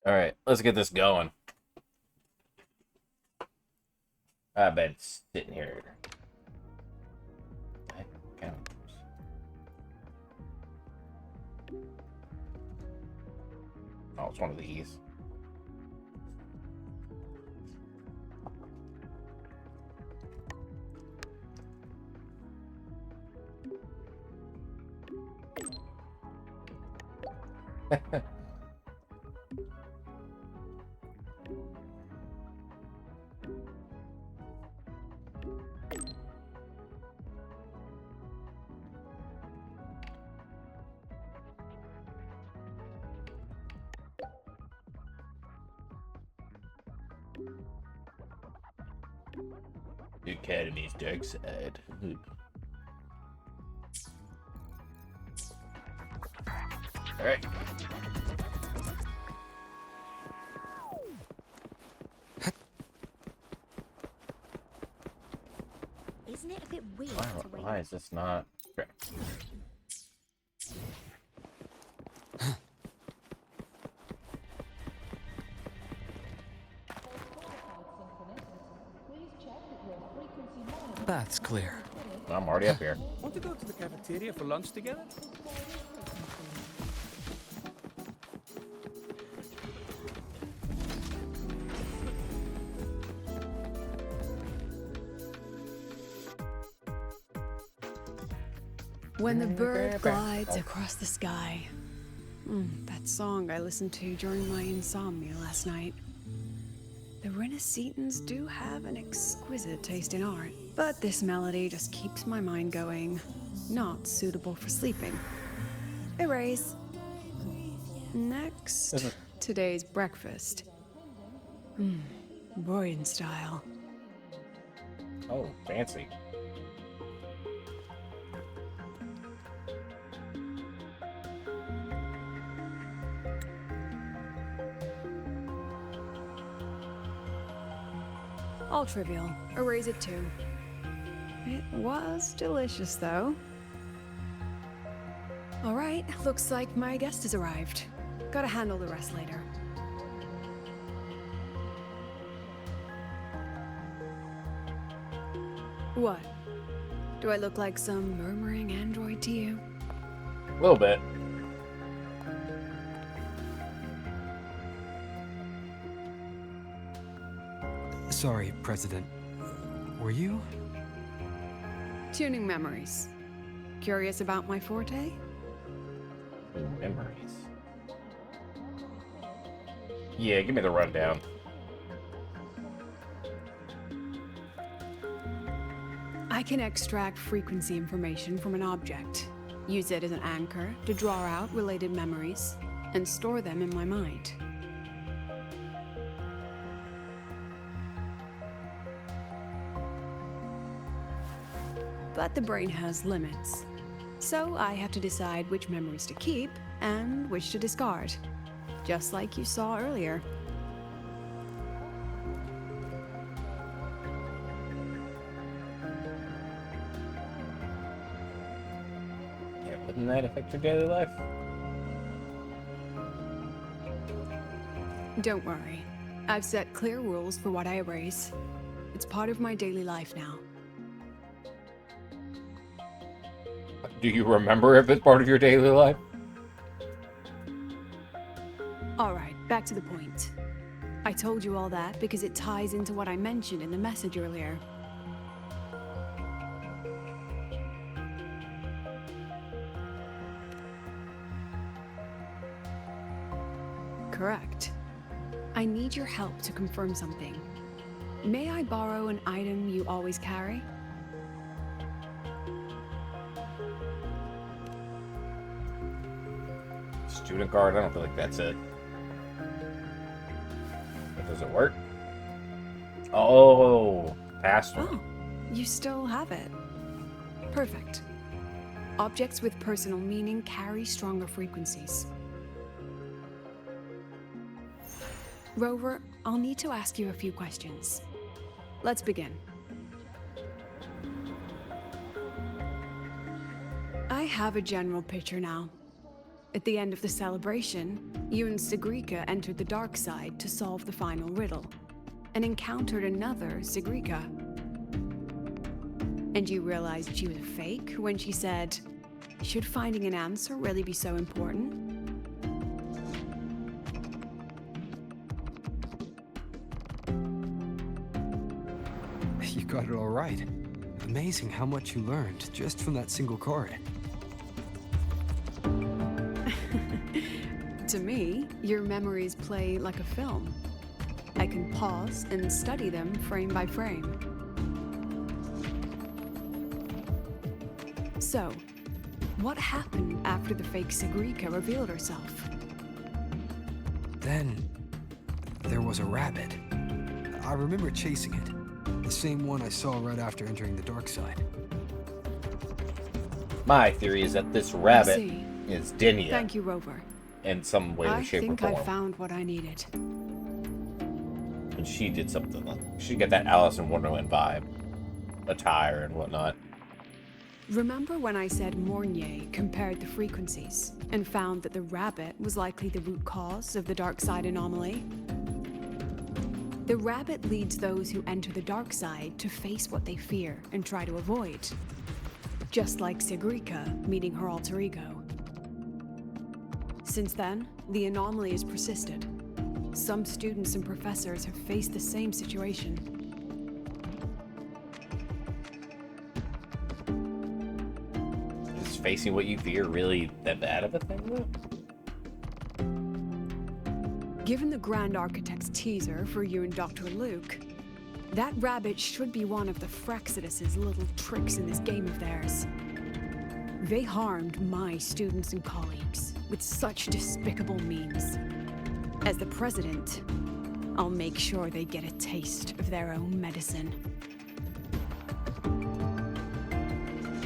All right, let's get this going. I bet it's sitting here. Okay. Oh, it's one of these. The Academy's dark side. All right. Isn't it a bit weird to wait? Why is this not? Okay. That's clear. I'm already up here. Want to go to the cafeteria for lunch together? When the bird glides across the sky. That song I listened to during my insomnia last night. The Renaissance do have an exquisite taste in art, but this melody just keeps my mind going. Not suitable for sleeping. Erase. Next, today's breakfast. Boyan style. Oh, fancy. All trivial. Erase it too. It was delicious, though. All right, looks like my guest has arrived. Gotta handle the rest later. What? Do I look like some murmuring android to you? A little bit. Sorry, President. Were you? Tuning memories. Curious about my forte? Memories. Yeah, give me the rundown. I can extract frequency information from an object, use it as an anchor to draw out related memories, and store them in my mind. But the brain has limits, so I have to decide which memories to keep and which to discard, just like you saw earlier. Yeah, wouldn't that affect your daily life? Don't worry, I've set clear rules for what I erase. It's part of my daily life now. Do you remember if it's part of your daily life? Alright, back to the point. I told you all that because it ties into what I mentioned in the message earlier. Correct. I need your help to confirm something. May I borrow an item you always carry? Student card? I don't feel like that's it. But does it work? Oh, password. Oh, you still have it. Perfect. Objects with personal meaning carry stronger frequencies. Rover, I'll need to ask you a few questions. Let's begin. I have a general picture now. At the end of the celebration, you and Segrika entered the dark side to solve the final riddle, and encountered another Segrika. And you realized she was a fake when she said, "Should finding an answer really be so important?" You got it all right. Amazing how much you learned just from that single card. To me, your memories play like a film. I can pause and study them frame by frame. So, what happened after the fake Segrika revealed herself? Then, there was a rabbit. I remember chasing it. The same one I saw right after entering the dark side. My theory is that this I rabbit see. is Dinia Thank you, Rover. in some way, I shape, or think I form. found what I needed. And she did something like she got that Alice in Wonderland vibe, attire and whatnot. Remember when I said Mornier compared the frequencies and found that the rabbit was likely the root cause of the dark side anomaly? The rabbit leads those who enter the dark side to face what they fear and try to avoid. Just like Segrika meeting her alter ego. Since then, the anomaly has persisted. Some students and professors have faced the same situation. Is facing what you fear really that bad of a thing, though? Given the Grand Architect's teaser for you and Dr. Luke, that rabbit should be one of the Fraxidus' little tricks in this game of theirs. They harmed my students and colleagues with such despicable means. As the president, I'll make sure they get a taste of their own medicine.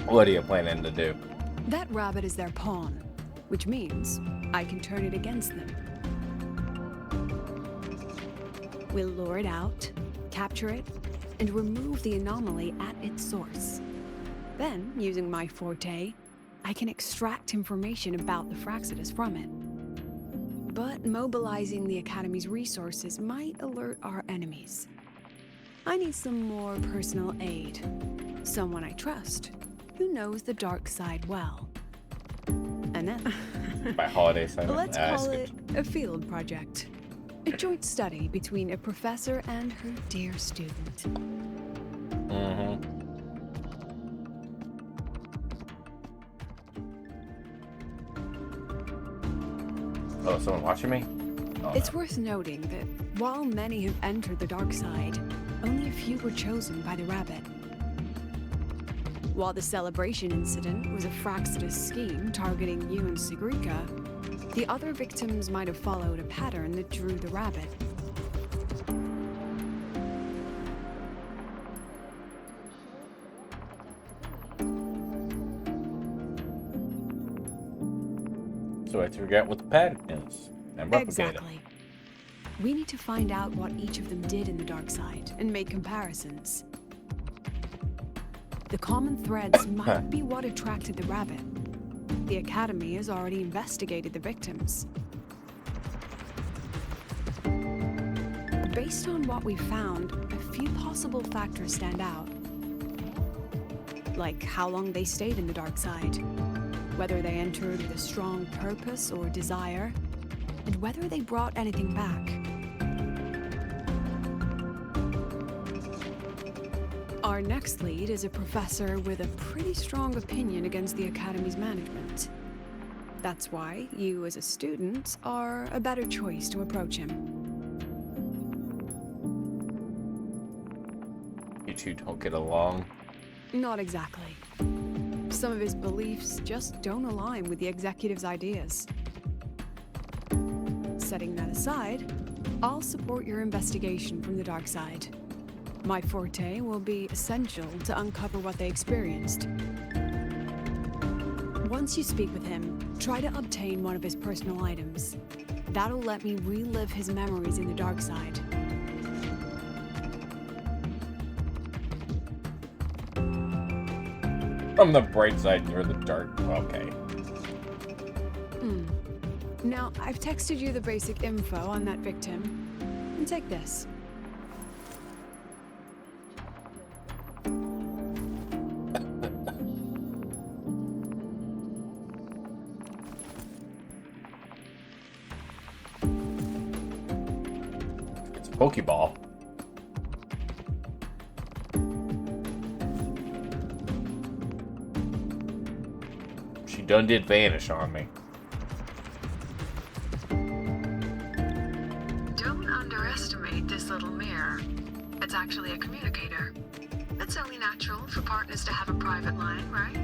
What are you planning to do? That rabbit is their pawn, which means I can turn it against them. We'll lure it out, capture it, and remove the anomaly at its source. Then, using my forte, I can extract information about the Fraxidus from it. But mobilizing the Academy's resources might alert our enemies. I need some more personal aid. Someone I trust, who knows the dark side well. And then, By holiday assignment? let's Ah, call that's it a field project. A joint study between a professor and her dear student. Mm-hmm. Oh, someone watching me? Oh, It's no. worth noting that while many have entered the dark side, only a few were chosen by the rabbit. While the celebration incident was a Fraxidus scheme targeting you and Segrika, the other victims might have followed a pattern that drew the rabbit. So I have to figure out what the pattern is and replicate Exactly. We need to find out what each of them did in the dark side and make comparisons. The common threads might be what attracted the rabbit. The Academy has already investigated the victims. Based on what we found, a few possible factors stand out. Like how long they stayed in the dark side, whether they entered with a strong purpose or desire, and whether they brought anything back. Our next lead is a professor with a pretty strong opinion against the Academy's management. That's why you, as a student, are a better choice to approach him. it. You two don't get along. Not exactly. Some of his beliefs just don't align with the executive's ideas. Setting that aside, I'll support your investigation from the dark side. My forte will be essential to uncover what they experienced. Once you speak with him, try to obtain one of his personal items. That'll let me relive his memories in the dark side. From the bright side, you're the dark. Okay. Now, I've texted you the basic info on that victim. And take this. It's a Pokeball. She done did vanish on me. Don't underestimate this little mirror. It's actually a communicator. It's only natural for partners to have a private line, right?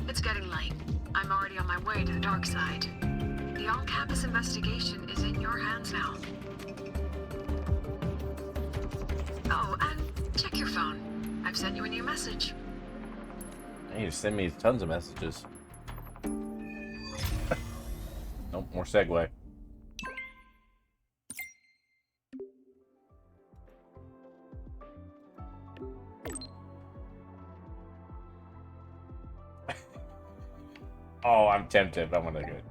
It's getting late. I'm already on my way to the dark side. The on-campus investigation is in your hands now. Oh, and check your phone. I've sent you a new message. You send me tons of messages. Nope, more Segue. Oh, I'm tempted. I'm gonna do it.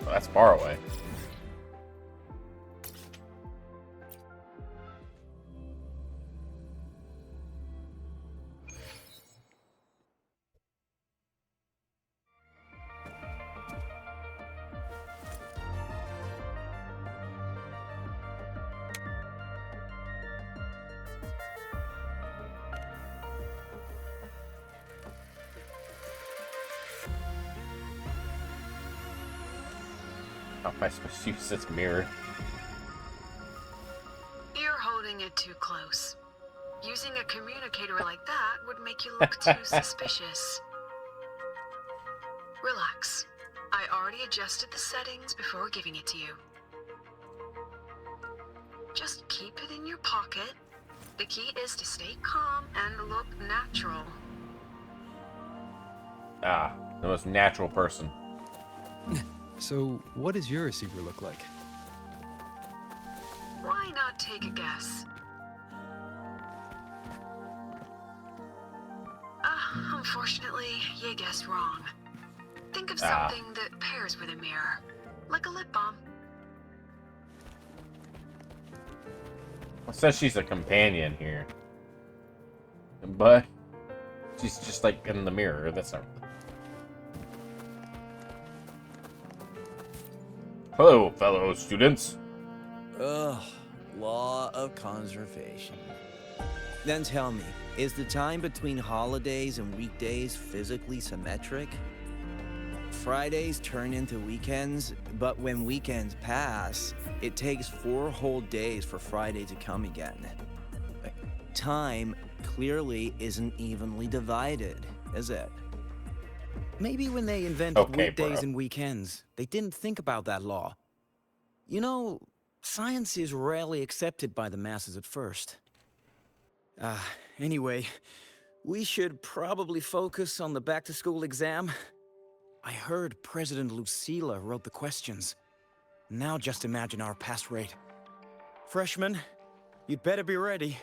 Oh, that's far away. How am I supposed to use this mirror? You're holding it too close. Using a communicator like that would make you look too suspicious. Relax. I already adjusted the settings before giving it to you. Just keep it in your pocket. The key is to stay calm and look natural. Ah, the most natural person. So, what does your receiver look like? Why not take a guess? Unfortunately, you guessed wrong. Think of something that pairs with a mirror, like a lip balm. It says she's a companion here, but she's just like in the mirror. That's not. Hello, fellow students. Ugh, law of conservation. Then tell me, is the time between holidays and weekdays physically symmetric? Fridays turn into weekends, but when weekends pass, it takes 4 whole days for Friday to come again. Time clearly isn't evenly divided, is it? Maybe when they invented Okay, weekdays bro. and weekends, they didn't think about that law. You know, science is rarely accepted by the masses at first. Anyway, we should probably focus on the back-to-school exam. I heard President Lucilla wrote the questions. Now just imagine our pass rate. Freshmen, you'd better be ready.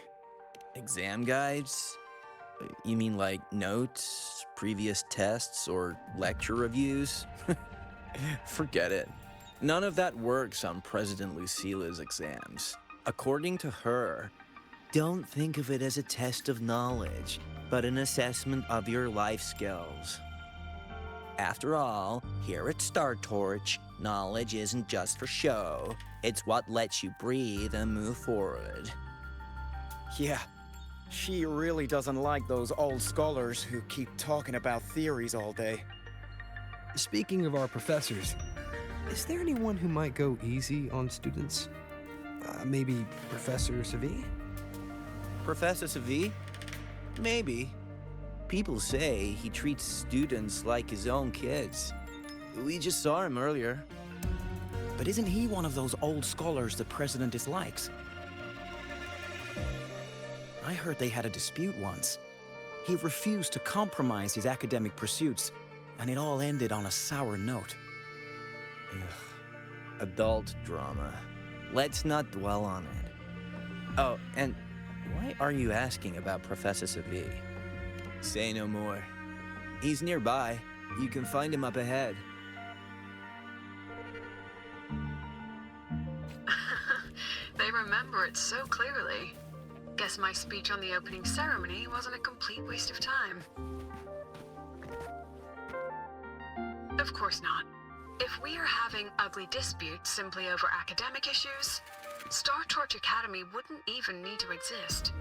Exam guides? You mean like notes, previous tests, or lecture reviews? Forget it. None of that works on President Lucila's exams. According to her, don't think of it as a test of knowledge, but an assessment of your life skills. After all, here at Star Torch, knowledge isn't just for show. It's what lets you breathe and move forward. Yeah, she really doesn't like those old scholars who keep talking about theories all day. Speaking of our professors, is there anyone who might go easy on students? Maybe Professor Segue? Professor Segue? Maybe. People say he treats students like his own kids. We just saw him earlier. But isn't he one of those old scholars the president dislikes? I heard they had a dispute once. He refused to compromise his academic pursuits, and it all ended on a sour note. Ugh. Adult drama. Let's not dwell on it. Oh, and why are you asking about Professor Segue? Say no more. He's nearby. You can find him up ahead. They remember it so clearly. Guess my speech on the opening ceremony wasn't a complete waste of time. Of course not. If we are having ugly disputes simply over academic issues, Star Torch Academy wouldn't even need to exist.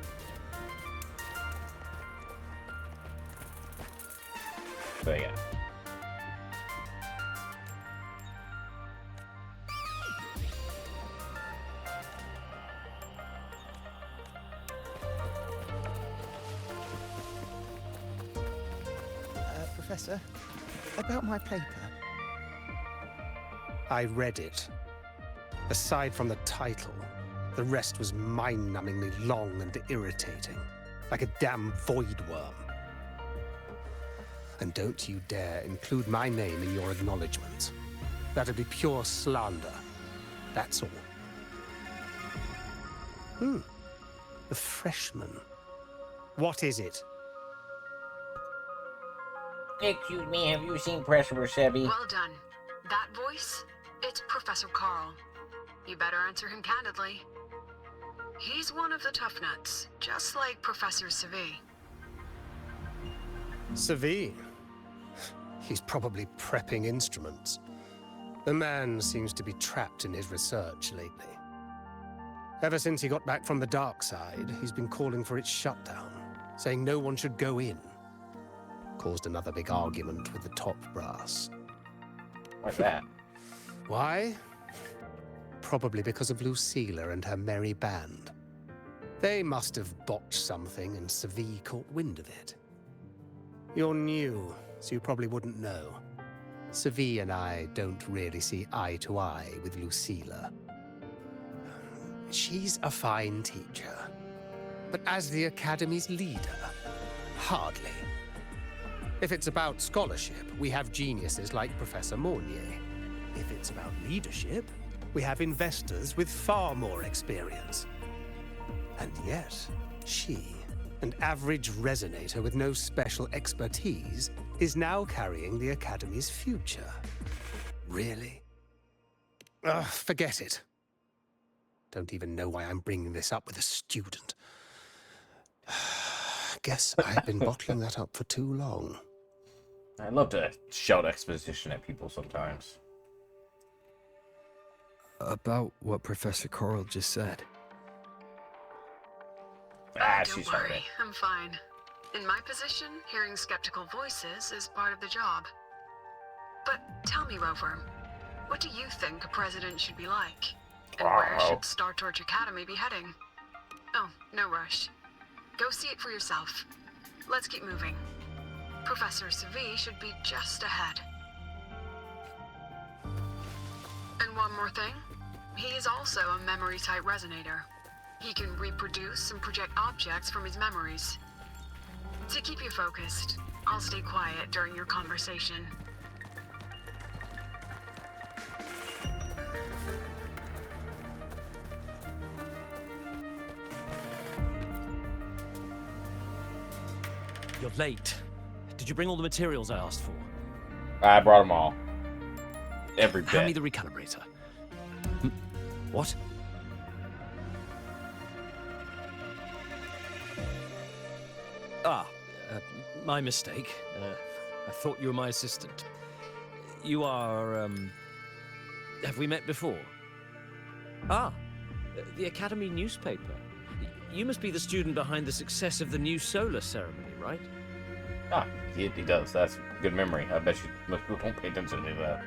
So yeah. Professor, about my paper. I read it. Aside from the title, the rest was mind-numbingly long and irritating, like a damn void worm. And don't you dare include my name in your acknowledgement. That'd be pure slander. That's all. The freshman. What is it? Excuse me, have you seen Professor Segue? Well done. That voice? It's Professor Carl. You better answer him candidly. He's one of the tough nuts, just like Professor Segue. Segue? He's probably prepping instruments. The man seems to be trapped in his research lately. Ever since he got back from the dark side, he's been calling for its shutdown, saying no one should go in. Caused another big argument with the top brass. What's that? Why? Probably because of Lucilla and her merry band. They must have botched something and Segue caught wind of it. You're new, so you probably wouldn't know. Segue and I don't really see eye to eye with Lucilla. She's a fine teacher, but as the Academy's leader, hardly. If it's about scholarship, we have geniuses like Professor Mornier. If it's about leadership, we have investors with far more experience. And yet, she, an average resonator with no special expertise, is now carrying the Academy's future. Really? Forget it. Don't even know why I'm bringing this up with a student. Guess I've been bottling that up for too long. I love to shout exposition at people sometimes. About what Professor Carl just said. Ah, Don't she's worry, right. I'm fine. In my position, hearing skeptical voices is part of the job. But tell me, Rover, what do you think a president should be like? And where should Star Torch Academy be heading? Oh, no rush. Go see it for yourself. Let's keep moving. Professor Segue should be just ahead. And one more thing. He is also a memory-type resonator. He can reproduce and project objects from his memories. To keep you focused, I'll stay quiet during your conversation. You're late. Did you bring all the materials I asked for? I brought them all. Every bit. Hand me the recalibrator. What? My mistake. I thought you were my assistant. You are, have we met before? The Academy newspaper. You must be the student behind the success of the new solar ceremony, right? Ah, he does. That's good memory. I bet you most people don't pay attention to that.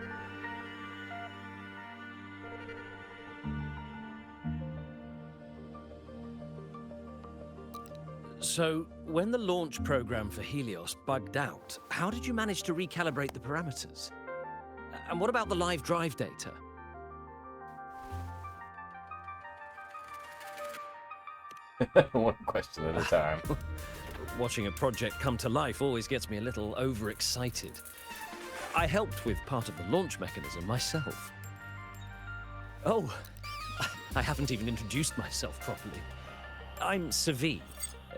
So, when the launch program for Helios bugged out, how did you manage to recalibrate the parameters? And what about the live drive data? One question at a time. Watching a project come to life always gets me a little overexcited. I helped with part of the launch mechanism myself. Oh, I haven't even introduced myself properly. I'm Segue,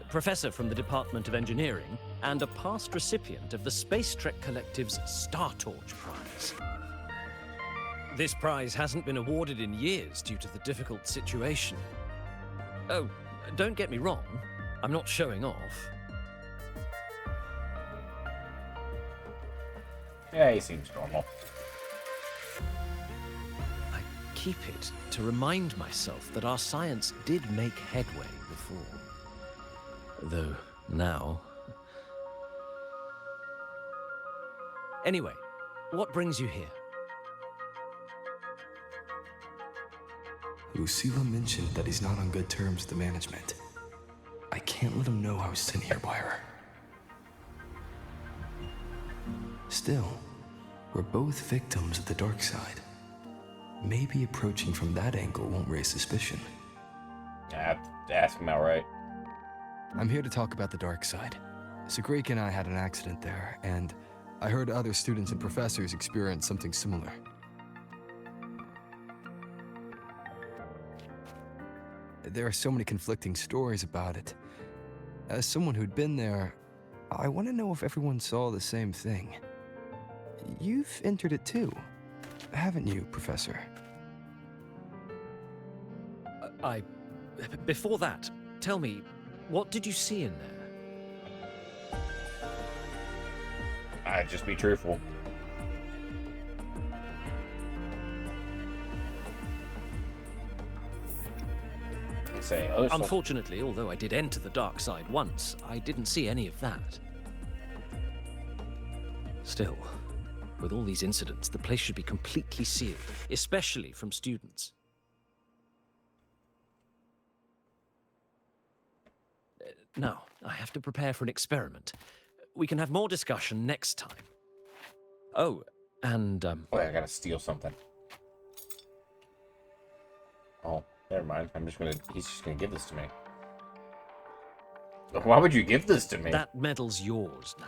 professor from the Department of Engineering and a past recipient of the Space Trek Collective's Star Torch Prize. This prize hasn't been awarded in years due to the difficult situation. Oh, don't get me wrong, I'm not showing off. Yeah, he seems normal. I keep it to remind myself that our science did make headway before. Though now... Anyway, what brings you here? Lucila mentioned that he's not on good terms with the management. I can't let him know I was sent here by her. Still, we're both victims of the dark side. Maybe approaching from that angle won't raise suspicion. I have to ask him outright. I'm here to talk about the dark side. Segue and I had an accident there, and I heard other students and professors experience something similar. There are so many conflicting stories about it. As someone who'd been there, I want to know if everyone saw the same thing. You've entered it too, haven't you, Professor? Before that, tell me, what did you see in there? I'd just be truthful. Say other stuff. Unfortunately, although I did enter the dark side once, I didn't see any of that. Still, with all these incidents, the place should be completely sealed, especially from students. Now, I have to prepare for an experiment. We can have more discussion next time. Oh, and, Wait, I gotta steal something. Oh, never mind. He's just gonna give this to me. Why would you give this to me? That medal's yours now.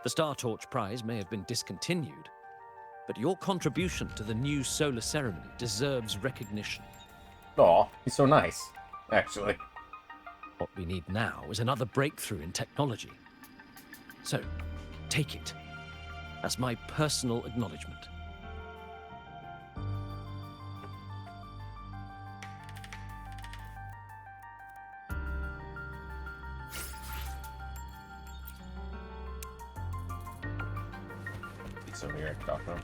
The Star Torch Prize may have been discontinued, but your contribution to the new solar ceremony deserves recognition. Aw, he's so nice, actually. What we need now is another breakthrough in technology. So, take it as my personal acknowledgement. It's over here, talk to him.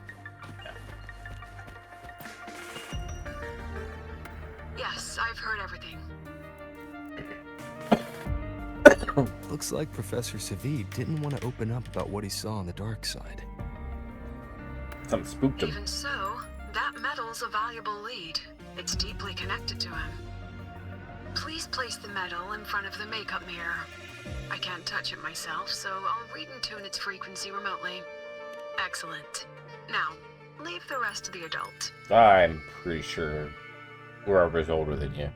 Yes, I've heard everything. Looks like Professor Segue didn't want to open up about what he saw on the dark side. Something spooked him. Even so, that medal's a valuable lead. It's deeply connected to him. Please place the medal in front of the makeup mirror. I can't touch it myself, so I'll read and tune its frequency remotely. Excellent. Now, leave the rest to the adult. I'm pretty sure whoever's older than you.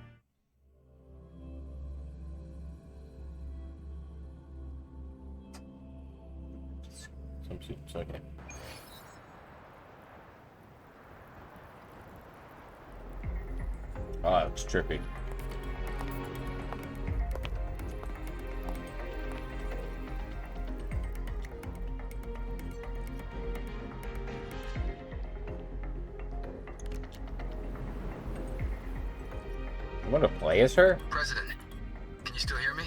Some suits, okay. Oh, it's trippy. You want to play as her? President, can you still hear me?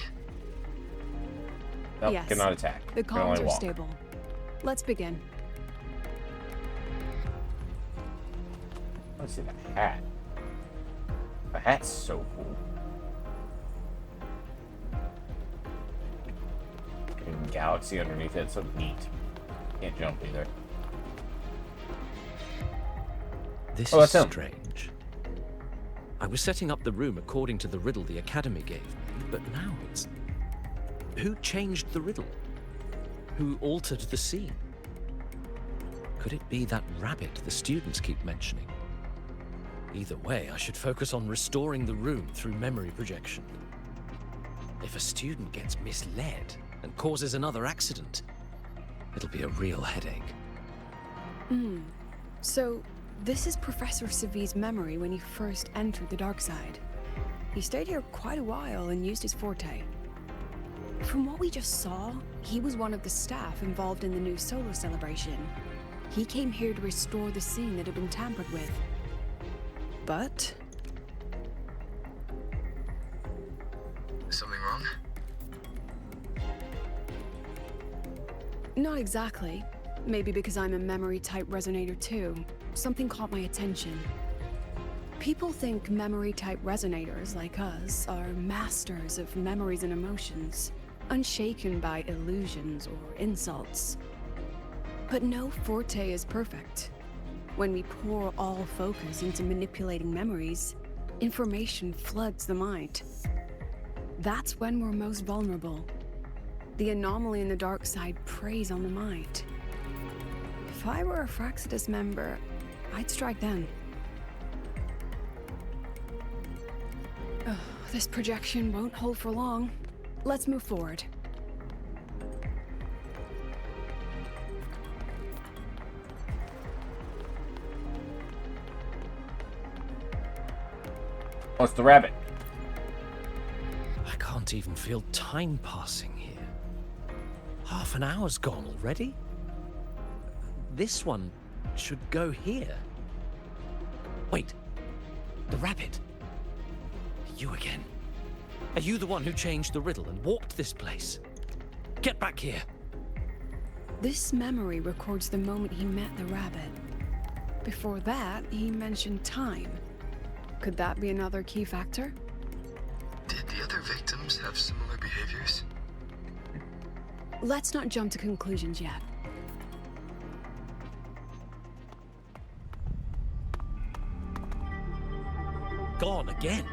Nope, Yes. cannot attack. The Can comms only are walk. stable. Let's begin. I want to see the hat. The hat's so cool. And galaxy underneath it, so neat. Can't jump either. This Oh, is that's him. strange. I was setting up the room according to the riddle the Academy gave me, but now it's... Who changed the riddle? Who altered the scene? Could it be that rabbit the students keep mentioning? Either way, I should focus on restoring the room through memory projection. If a student gets misled and causes another accident, it'll be a real headache. So, This is Professor Seville's memory when he first entered the dark side. He stayed here quite a while and used his forte. From what we just saw, he was one of the staff involved in the new solo celebration. He came here to restore the scene that had been tampered with. But... Something wrong? not exactly. Maybe because I'm a memory-type resonator too. Something caught my attention. People think memory-type resonators like us are masters of memories and emotions, unshaken by illusions or insults. But no forte is perfect. When we pour all focus into manipulating memories, information floods the mind. That's when we're most vulnerable. The anomaly in the dark side preys on the mind. If I were a Fraxidus member, I'd strike then. Ugh, this projection won't hold for long. Let's move forward. Oh, it's the rabbit. I can't even feel time passing here. Half an hour's gone already? This one should go here. Wait, the rabbit. You again. Are you the one who changed the riddle and warped this place? Get back here. This memory records the moment he met the rabbit. Before that, he mentioned time. Could that be another key factor? Did the other victims have similar behaviors? Let's not jump to conclusions yet. Gone again.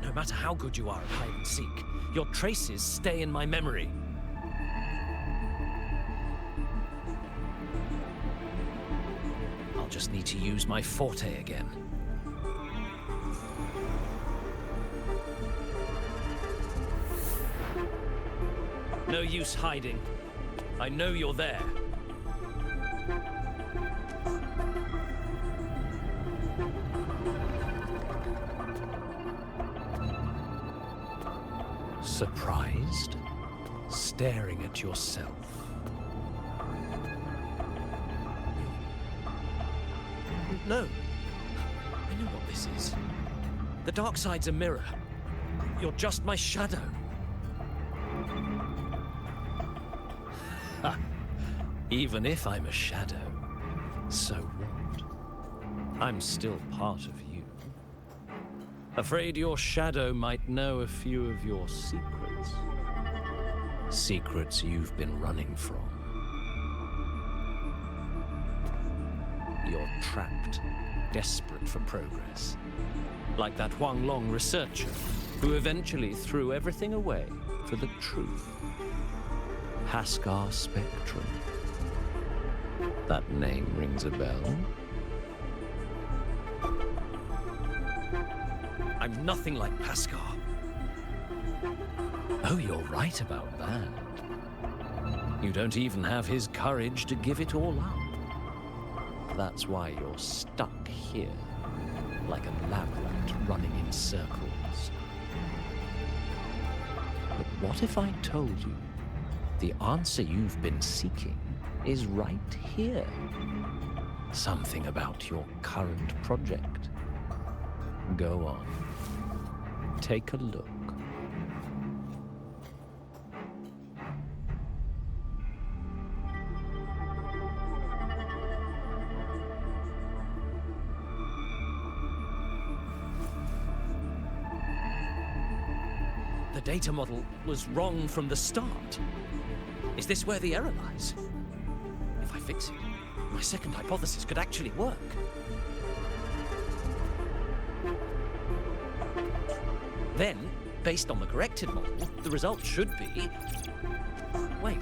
No matter how good you are at hide and seek, your traces stay in my memory. I'll just need to use my forte again. No use hiding. I know you're there. Surprised? Staring at yourself. No. I know what this is. The dark side's a mirror. You're just my shadow. Ha. Even if I'm a shadow, so what? I'm still part of you. Afraid your shadow might know a few of your secrets. Secrets you've been running from. You're trapped, desperate for progress. Like that Huang Long researcher, who eventually threw everything away for the truth. Haskar Spectrum. That name rings a bell. I'm nothing like Haskar. Oh, you're right about that. You don't even have his courage to give it all up. That's why you're stuck here, like a lab rat running in circles. But what if I told you the answer you've been seeking is right here? Something about your current project. Go on. Take a look. The data model was wrong from the start. Is this where the error lies? If I fix it, my second hypothesis could actually work. Then, based on the corrected model, the result should be... Wait.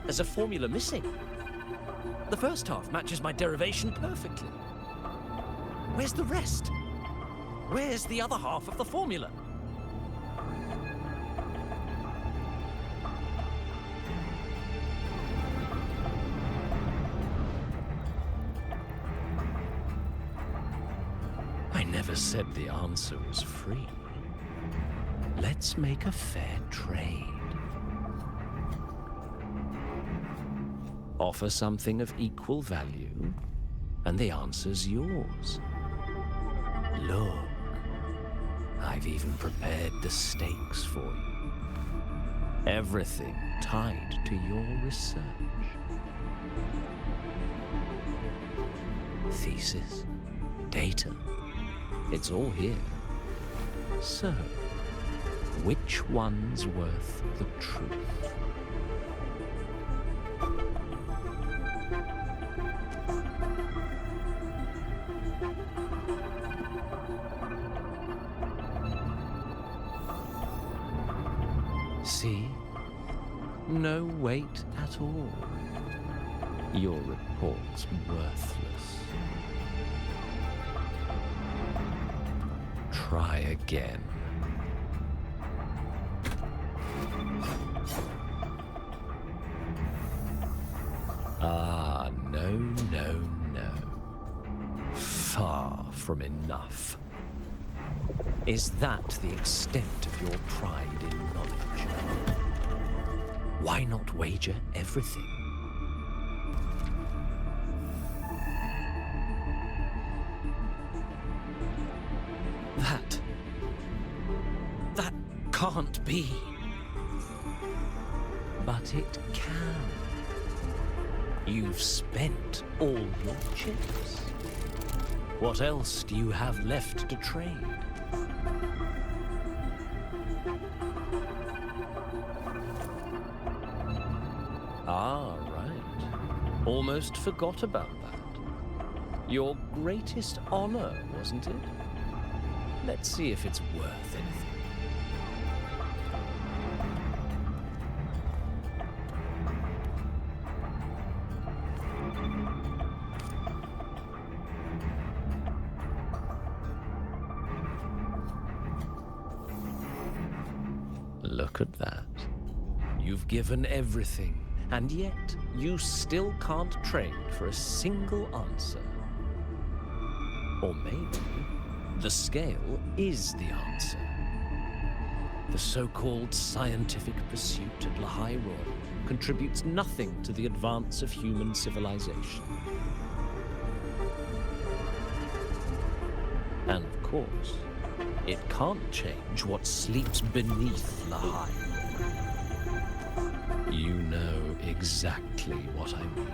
There's a formula missing. The first half matches my derivation perfectly. Where's the rest? Where's the other half of the formula? never said the answer was free. Let's make a fair trade. Offer something of equal value, and the answer's yours. Look, I've even prepared the stakes for you. Everything tied to your research. Thesis, data, it's all here. So, which one's worth the truth? See? No weight at all. Your report's worthless. Try again. Ah, no, no, no. Far from enough. Is that the extent of your pride in knowledge? Why not wager everything? That can't be. But it can. You've spent all your chips. What else do you have left to trade? Ah, right. Almost forgot about that. Your greatest honor, wasn't it? Let's see if it's worth anything. Look at that. You've given everything, and yet you still can't trade for a single answer. Or maybe the scale is the answer. The so-called scientific pursuit at Lahai Royal contributes nothing to the advance of human civilization. And of course, it can't change what sleeps beneath Lahai. You know exactly what I mean.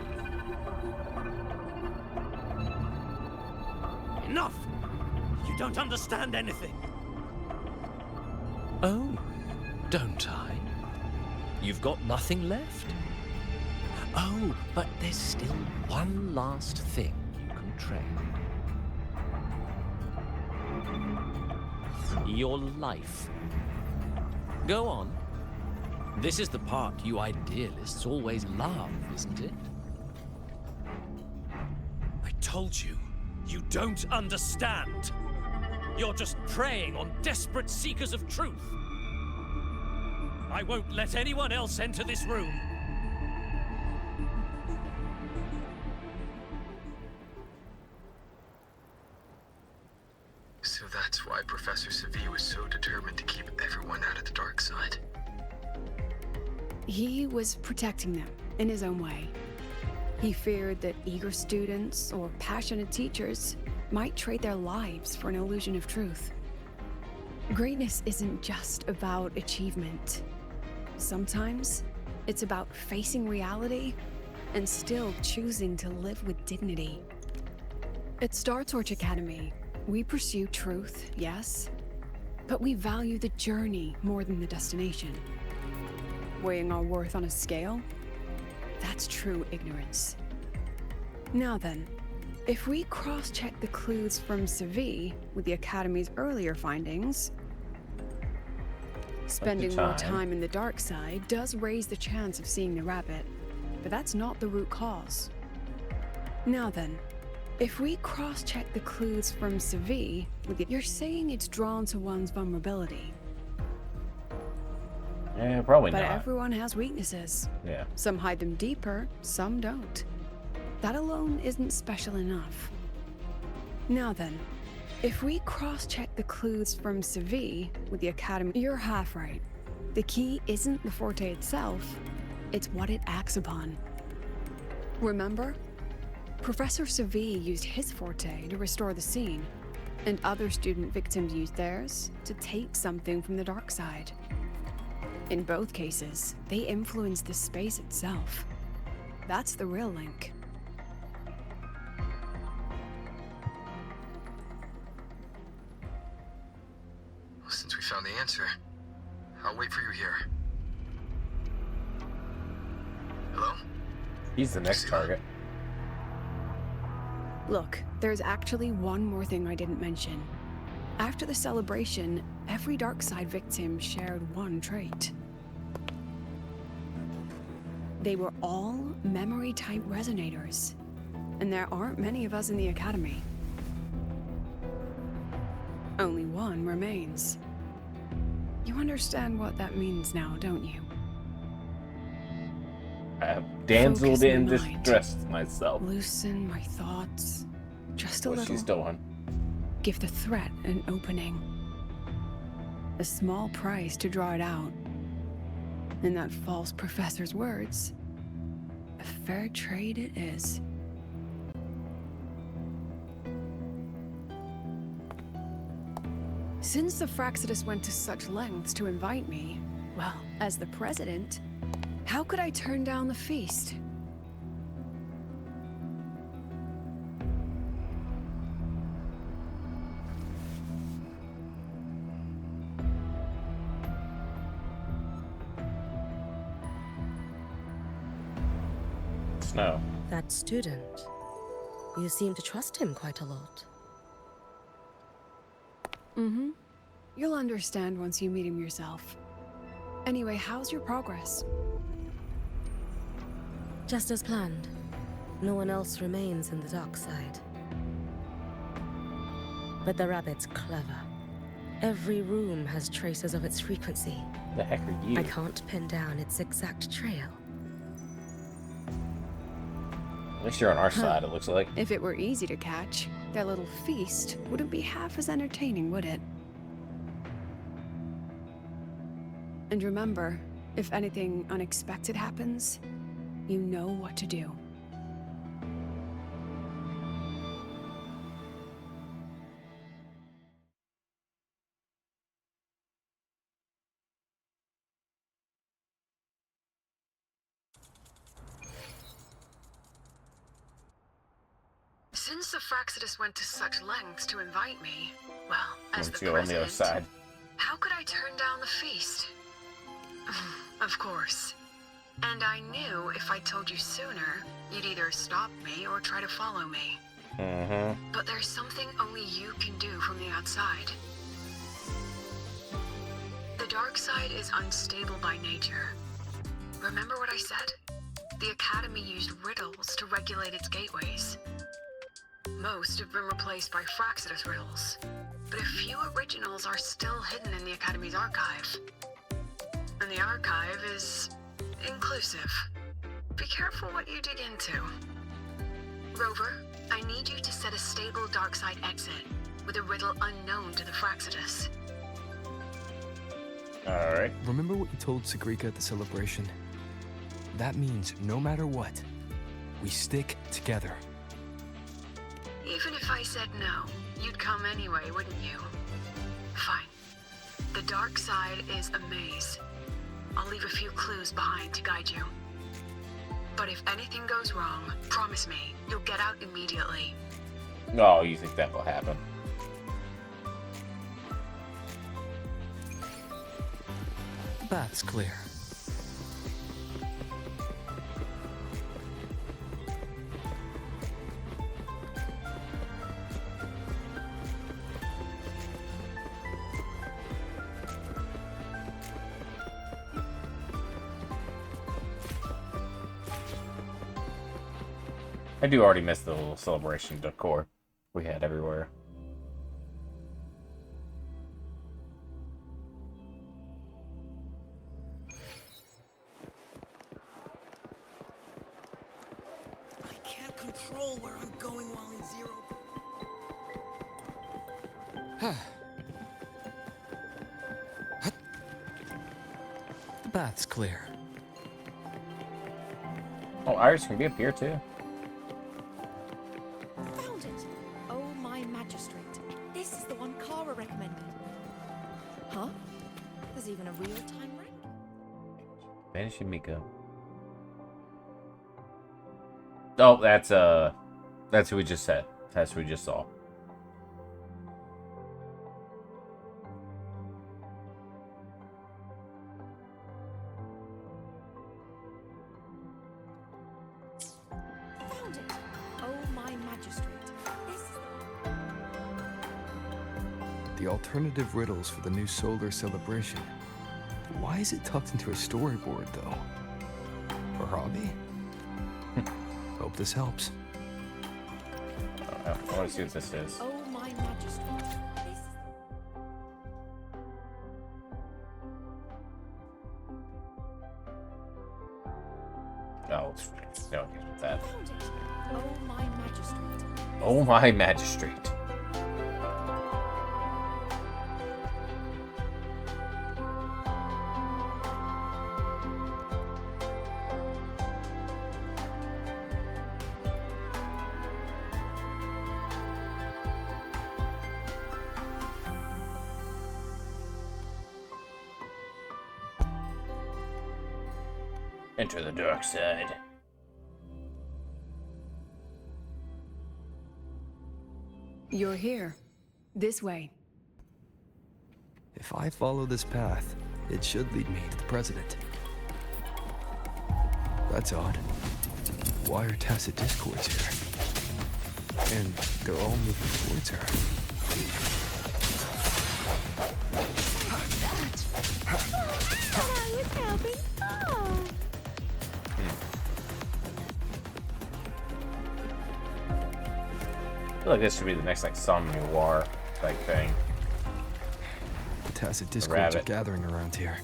Enough! You don't understand anything. Oh, don't I? You've got nothing left? Oh, but there's still one last thing you can trade. Your life. Go on. This is the part you idealists always love, isn't it? I told you, you don't understand. You're just preying on desperate seekers of truth. I won't let anyone else enter this room. So that's why Professor Segue was so determined to keep everyone out of the dark side. He was protecting them in his own way. He feared that eager students or passionate teachers might trade their lives for an illusion of truth. Greatness isn't just about achievement. Sometimes it's about facing reality and still choosing to live with dignity. At Star Torch Academy, we pursue truth, yes, but we value the journey more than the destination. Weighing our worth on a scale? That's true ignorance. Now then, if we cross-check the clues from Segue with the Academy's earlier findings, spending more time in the dark side does raise the chance of seeing the rabbit, but that's not the root cause. Now then, if we cross-check the clues from Segue with you're saying it's drawn to one's vulnerability. Probably but not. But everyone has weaknesses. Yeah. Some hide them deeper, some don't. That alone isn't special enough. Now then, If we cross-check the clues from Segue with the Academy, you're half right. The key isn't the Forte itself, it's what it acts upon. Remember? Professor Segue used his Forte to restore the scene, and other student victims used theirs to take something from the dark side. In both cases, they influenced the space itself. That's the real link. Well, since we found the answer, I'll wait for you here. Hello? He's the next target. Look, there's actually one more thing I didn't mention. After the celebration, every dark side victim shared one trait. They were all memory-type resonators, and there aren't many of us in the Academy. Only one remains. You understand what that means now, don't you? I have damseled Focus my in mind. distress myself. Loosen my thoughts. Just a What little. she's doing. Give the threat an opening. A small price to draw it out. In that false professor's words, a fair trade it is. Since the Fraxidus went to such lengths to invite me, well, as the president, how could I turn down the feast? Snow. That student. You seem to trust him quite a lot. Mm-hmm. You'll understand once you meet him yourself. Anyway, how's your progress? Just as planned. No one else remains in the dark side. But the rabbit's clever. Every room has traces of its frequency. The heck are you? I can't pin down its exact trail. At least you're on our side, it looks like. If it were easy to catch, their little feast wouldn't be half as entertaining, would it? And remember, if anything unexpected happens, you know what to do. Since the Fraxidus went to such lengths to invite me, well, as Once the you're on the other president, side. how could I turn down the feast? Of course. And I knew if I told you sooner, you'd either stop me or try to follow me. Mm-hmm. But there's something only you can do from the outside. The dark side is unstable by nature. Remember what I said? The Academy used riddles to regulate its gateways. Most have been replaced by Fraxidus riddles, but a few originals are still hidden in the Academy's archive. And the archive is inclusive. Be careful what you dig into. Rover, I need you to set a stable dark side exit with a riddle unknown to the Fraxidus. Alright. Remember what you told Segrika at the celebration? That means no matter what, we stick together. Even if I said no, you'd come anyway, wouldn't you? Fine. The dark side is a maze. I'll leave a few clues behind to guide you. But if anything goes wrong, promise me, you'll get out immediately. Oh, you think that will happen? That's clear. I do already miss the little celebration decor we had everywhere. I can't control where I'm going while in zero. The bath's clear. Oh, Iris can be up here too. Found it! Oh, my magistrate. This is the one Kara recommended. Huh? There's even a real-time rank. Vanishing Miko. Oh, that's who we just said. That's who we just saw. Found it! Oh, my magistrate. This is The alternative riddles for the new solar celebration. Why is it tucked into a storyboard, though? For hobby? Hope this helps. I want to see what this is. Oh, my magistrate. This is No, no, that. found it. Oh, my magistrate. Oh my magistrate. Enter the dark side. You're here. This way. If I follow this path, it should lead me to the president. That's odd. Why are tacit discords here? And they're all moving towards her. I was helping. Oh. I feel like this should be the next like Somme Noir type thing. The tacit discords are gathering around here.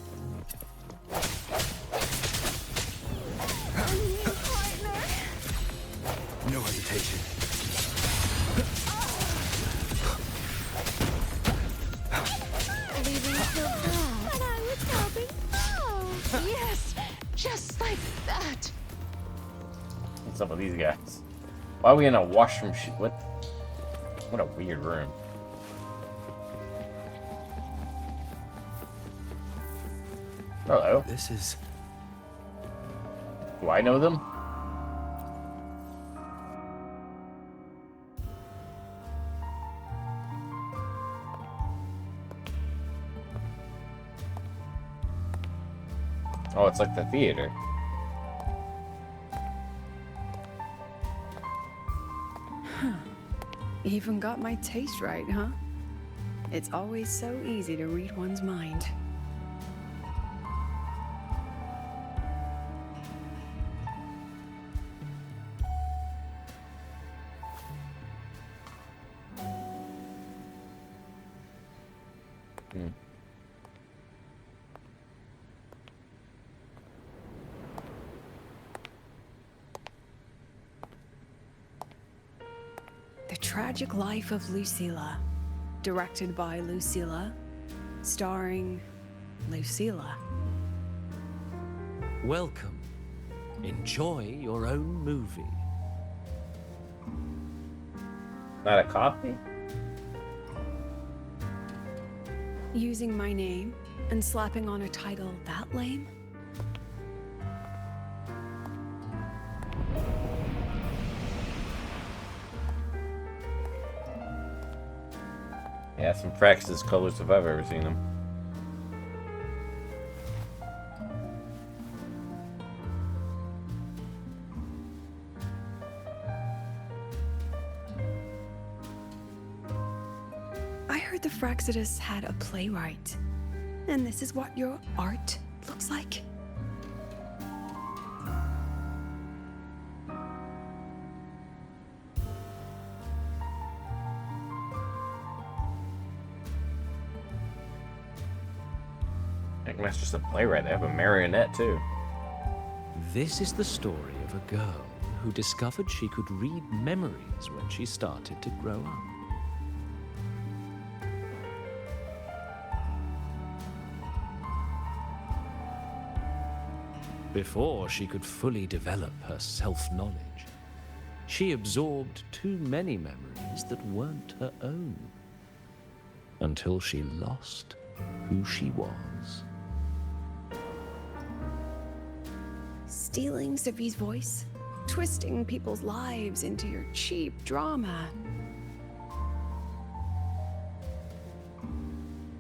No hesitation. Leaving so fast. And I was helping. Oh. Yes! Just like that! What's up with these guys? Why are we in a washroom? What? What a weird room. Hello. This is... Do I know them? Oh, it's like the theater. Even got my taste right, huh? It's always so easy to read one's mind. The Tragic Life of Lucilla. Directed by Lucilla. Starring Lucilla. Welcome. Enjoy your own movie. Not a copy? Using my name and slapping on a title that lame? Yeah, some Praxis colors if I've ever seen them. I heard the Fraxidus had a playwright. And this is what your art looks like? I think that's just a playwright. They have a marionette too. This is the story of a girl who discovered she could read memories when she started to grow up. Before she could fully develop her self-knowledge, she absorbed too many memories that weren't her own, until she lost who she was. Stealing Sophie's voice, twisting people's lives into your cheap drama.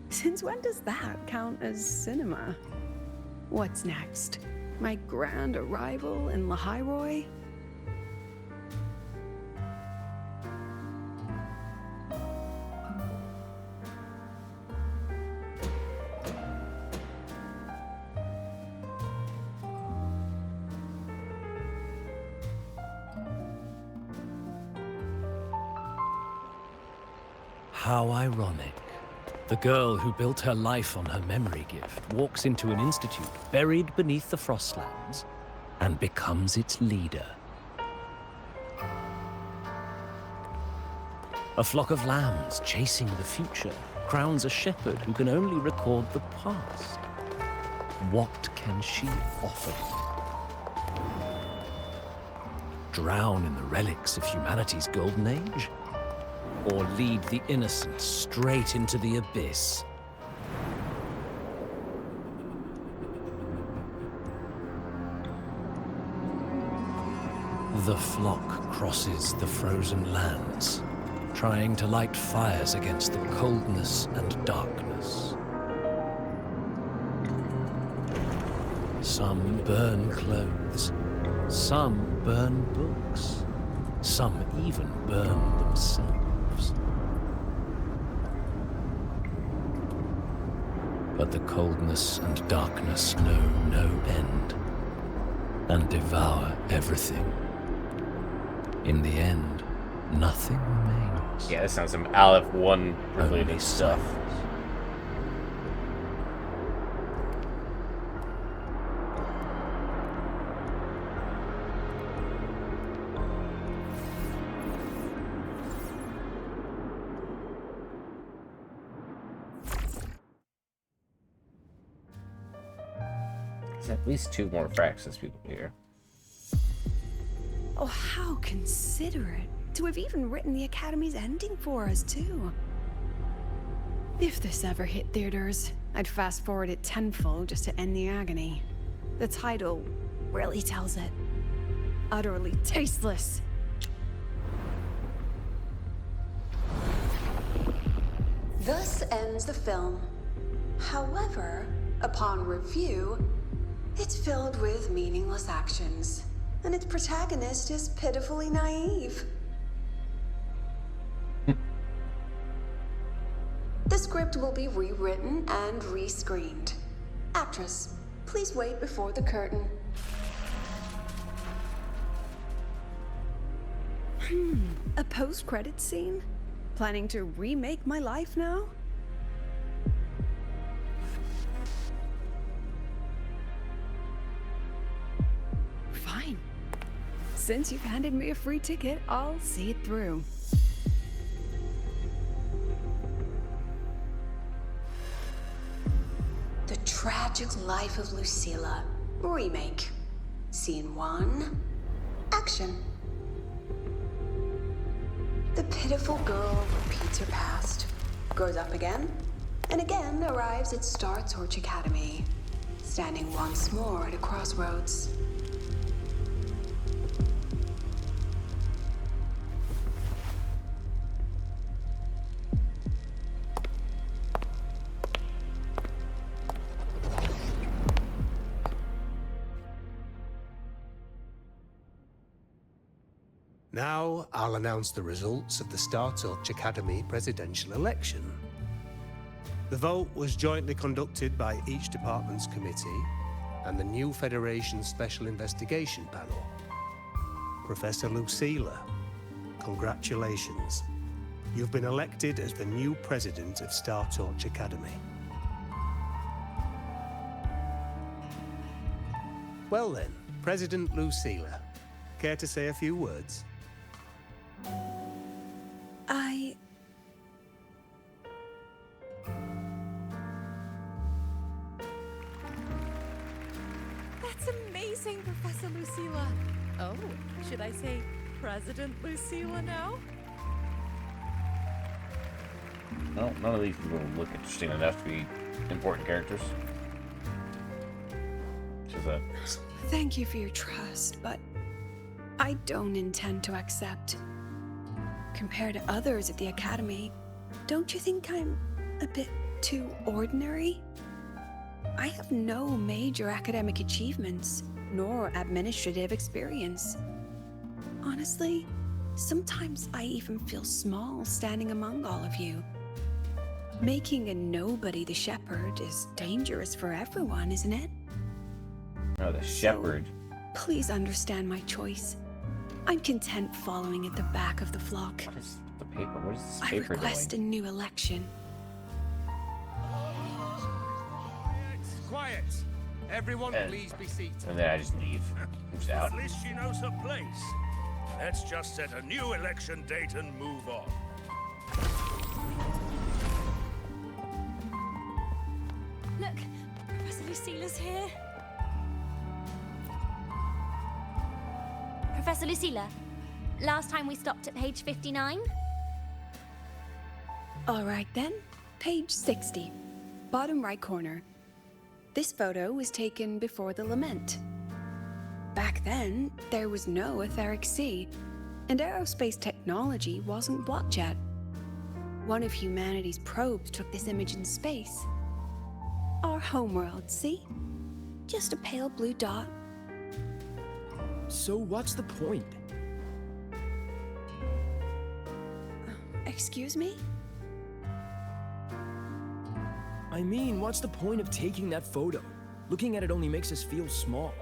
Since when does that count as cinema? What's next? My grand arrival in Lahiroy? How ironic. The girl who built her life on her memory gift walks into an institute buried beneath the Frostlands and becomes its leader. A flock of lambs chasing the future crowns a shepherd who can only record the past. What can she offer them? Drown in the relics of humanity's golden age? Or lead the innocent straight into the abyss? The flock crosses the frozen lands, trying to light fires against the coldness and darkness. Some burn clothes, some burn books, some even burn themselves. But the coldness and darkness know no end, and devour everything. In the end, nothing remains. Yeah, this sounds some Aleph 1 related Only stuff. There's at least 2 more Fraxis people here. Oh, how considerate to have even written the Academy's ending for us, too. If this ever hit theaters, I'd fast forward it tenfold just to end the agony. The title really tells it. Utterly tasteless. Thus ends the film. However, upon review, it's filled with meaningless actions, and its protagonist is pitifully naive. The script will be rewritten and rescreened. Actress, please wait before the curtain. A post-credits scene? Planning to remake my life now? Fine. Since you've handed me a free ticket, I'll see it through. The Tragic Life of Lucilla. Remake. Scene 1. Action. The pitiful girl repeats her past, grows up again, and again arrives at Star Torch Academy, standing once more at a crossroads. Now, I'll announce the results of the Star Torch Academy presidential election. The vote was jointly conducted by each department's committee and the new Federation's Special Investigation Panel. Professor Lucilla, congratulations. You've been elected as the new president of Star Torch Academy. Well then, President Lucilla, care to say a few words? That's amazing, Professor Lucilla. Oh, should I say President Lucilla now? No, none of these people look interesting enough to be important characters. Which is a... Thank you for your trust, but I don't intend to accept. Compared to others at the Academy, don't you think I'm a bit too ordinary? I have no major academic achievements, nor administrative experience. Honestly, sometimes I even feel small standing among all of you. Making a nobody the shepherd is dangerous for everyone, isn't it? Oh, the shepherd. Please understand my choice. I'm content following at the back of the flock. What is the paper? What is this I paper request doing? a new election. Quiet! Everyone, please be seated. And then I just leave. I'm just out. At least she knows her place. Let's just set a new election date and move on. Look, Professor Lucilla's here. Professor Lucilla, last time we stopped at page 59. All right then, page 60, bottom right corner. This photo was taken before the lament. Back then, there was no etheric sea, and aerospace technology wasn't blocked yet. One of humanity's probes took this image in space. Our homeworld, see? Just a pale blue dot. So what's the point? Excuse me? I mean, what's the point of taking that photo? Looking at it only makes us feel small.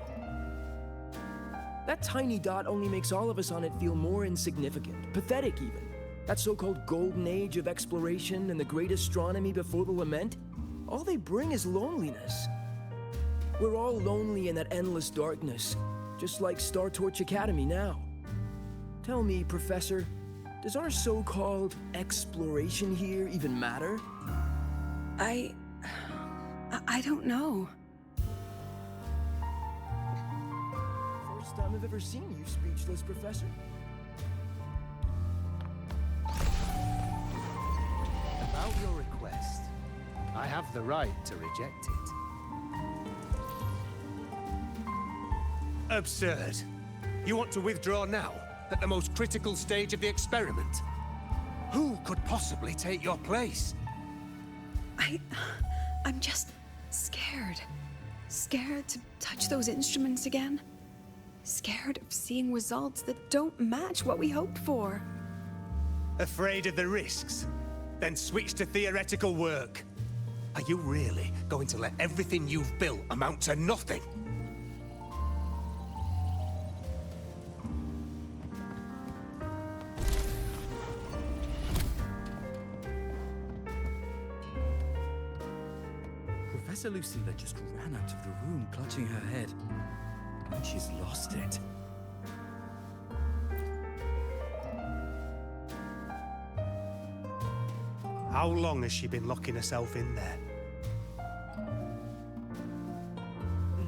That tiny dot only makes all of us on it feel more insignificant, pathetic even. That so-called golden age of exploration and the great astronomy before the lament, all they bring is loneliness. We're all lonely in that endless darkness, just like Star Torch Academy now. Tell me, Professor, does our so-called exploration here even matter? I don't know. First time I've ever seen you speechless, Professor. About your request, I have the right to reject it. Absurd. You want to withdraw now, at the most critical stage of the experiment? Who could possibly take your place? I'm just scared. Scared to touch those instruments again. Scared of seeing results that don't match what we hoped for. Afraid of the risks? Then switch to theoretical work. Are you really going to let everything you've built amount to nothing? Professor Lucilla just ran out of the room, clutching her head. And she's lost it. How long has she been locking herself in there?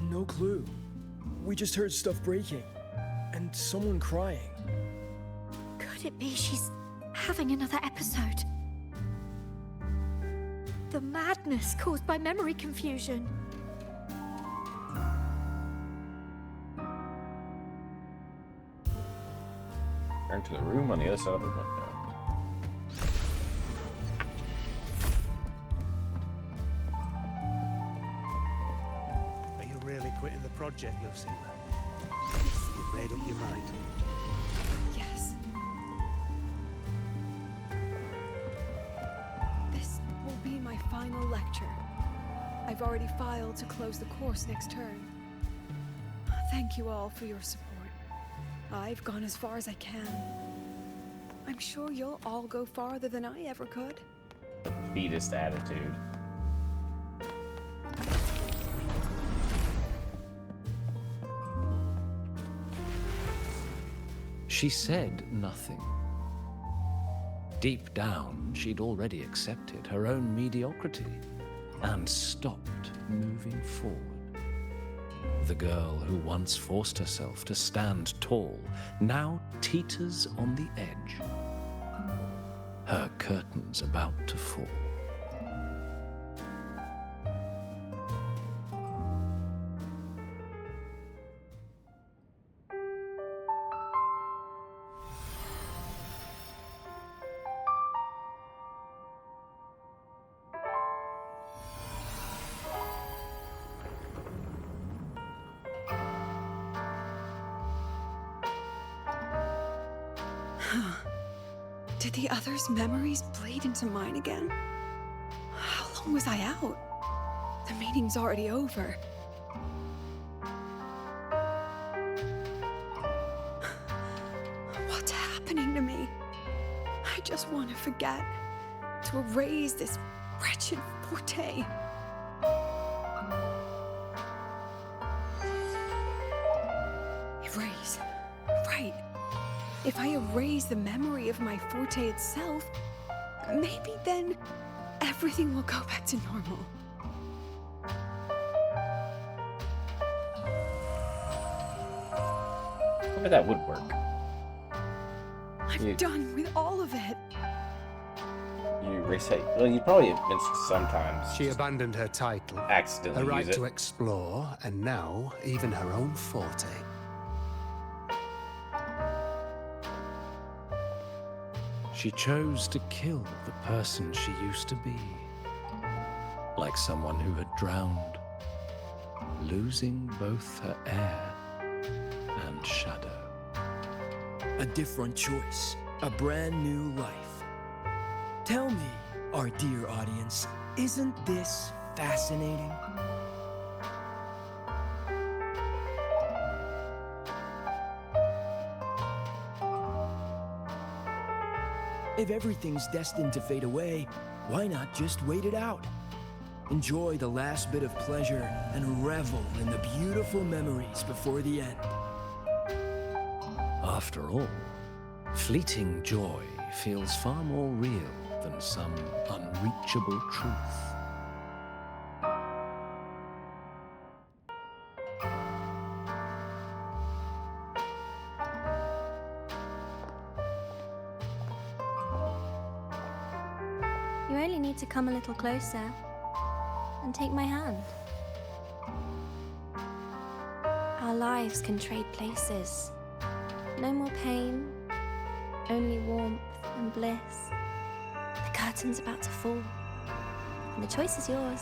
No clue. We just heard stuff breaking. And someone crying. Could it be she's having another episode? The madness caused by memory confusion. Turn to the room on the other side of the window. Are you really quitting the project, Lucilla? You've made up your mind? Yes. This will be my final lecture. I've already filed to close the course next term. Thank you all for your support. I've gone as far as I can. I'm sure you'll all go farther than I ever could. Fetus attitude. She said nothing. Deep down, she'd already accepted her own mediocrity and stopped moving forward. The girl who once forced herself to stand tall now teeters on the edge. Her curtains about to fall. Did the others' memories bleed into mine again? How long was I out? The meeting's already over. What's happening to me? I just want to forget. To erase this wretched forte. Erase. Right. If I erase the memory of my forte itself, maybe then everything will go back to normal. Maybe that would work. I'm done with all of it. You erase it. Well, you probably missed sometimes. She abandoned her title, accidentally her right use it. to explore, and now even her own forte. She chose to kill the person she used to be. Like someone who had drowned, losing both her air and shadow. A different choice, a brand new life. Tell me, our dear audience, isn't this fascinating? If everything's destined to fade away, why not just wait it out? Enjoy the last bit of pleasure and revel in the beautiful memories before the end. After all, fleeting joy feels far more real than some unreachable truth. You only need to come a little closer and take my hand. Our lives can trade places. No more pain, only warmth and bliss. The curtain's about to fall, and the choice is yours.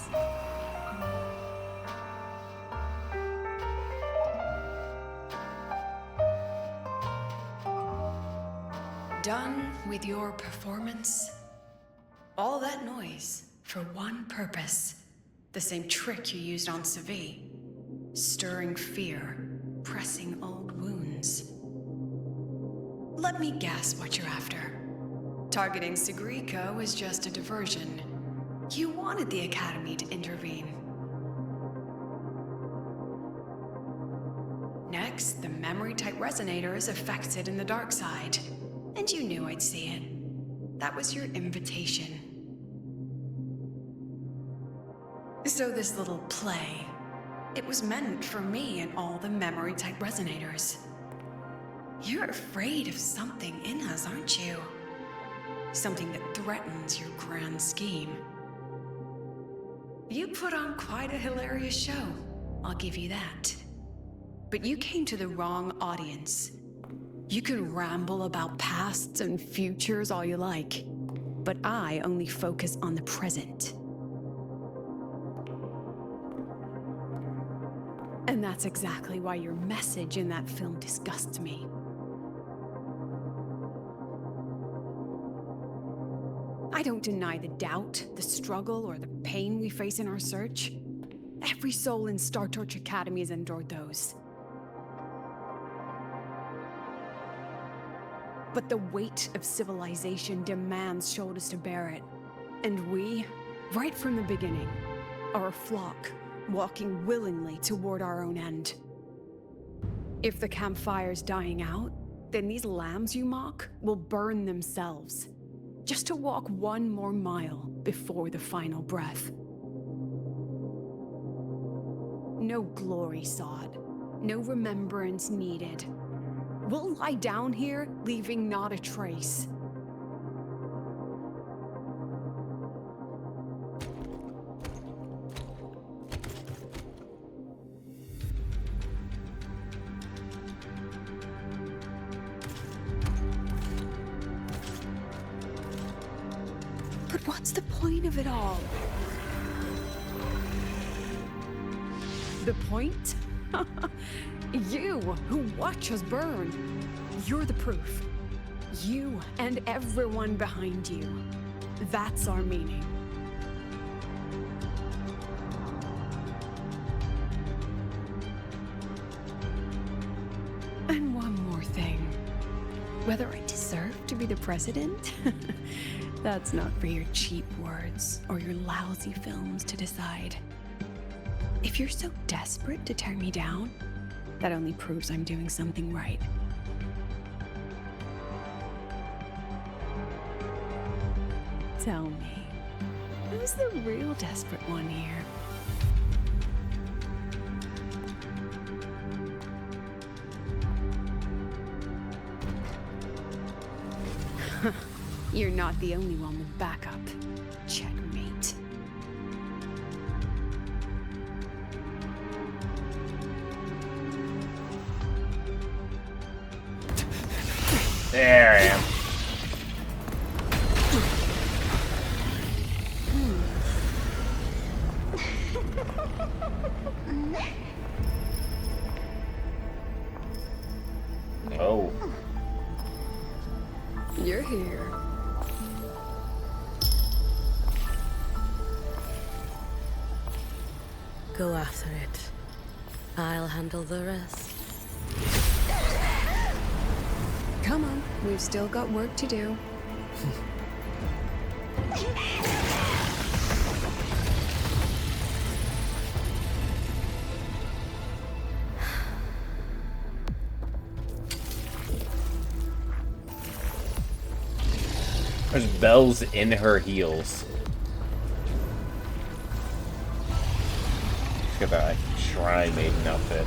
Done with your performance? All that noise for one purpose. The same trick you used on Segue. Stirring fear, pressing old wounds. Let me guess what you're after. Targeting Segue was just a diversion. You wanted the Academy to intervene. Next, the memory-type resonator is affected in the dark side. And you knew I'd see it. That was your invitation. So this little play, it was meant for me and all the memory-type resonators. You're afraid of something in us, aren't you? Something that threatens your grand scheme. You put on quite a hilarious show, I'll give you that. But you came to the wrong audience. You can ramble about pasts and futures all you like, but I only focus on the present. And that's exactly why your message in that film disgusts me. I don't deny the doubt, the struggle, or the pain we face in our search. Every soul in Star Torch Academy has endured those. But the weight of civilization demands shoulders to bear it. And we, right from the beginning, are a flock, walking willingly toward our own end. If the campfire's dying out, then these lambs you mock will burn themselves, just to walk one more mile before the final breath. No glory sought. No remembrance needed. We'll lie down here, leaving not a trace. But what's the point of it all? The point? You, who watch us burn. You're the proof. You and everyone behind you. That's our meaning. And one more thing. Whether I deserve to be the president? That's not for your cheap words or your lousy films to decide. If you're so desperate to tear me down, that only proves I'm doing something right. Tell me, who's the real desperate one here? You're not the only one with backup. Checkmate. There I am. Oh. You're here. Go after it. I'll handle the rest. Come on, we've still got work to do. There's bells in her heels. She's got that like, shrine maiden outfit.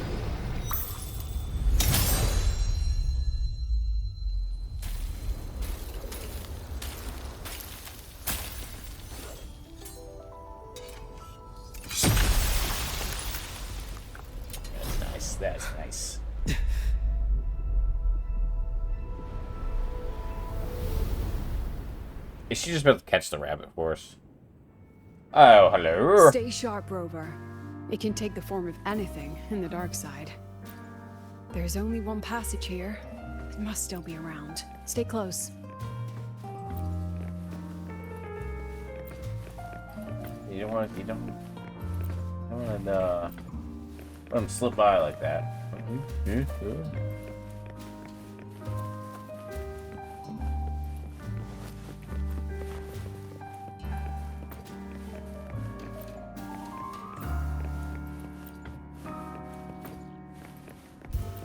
That's nice. That's nice. Is she just about to catch the rabbit for us? Oh, hello. Stay sharp, Rover. It can take the form of anything in the dark side. There's only one passage here. It must still be around. Stay close. You don't want to let them slip by like that.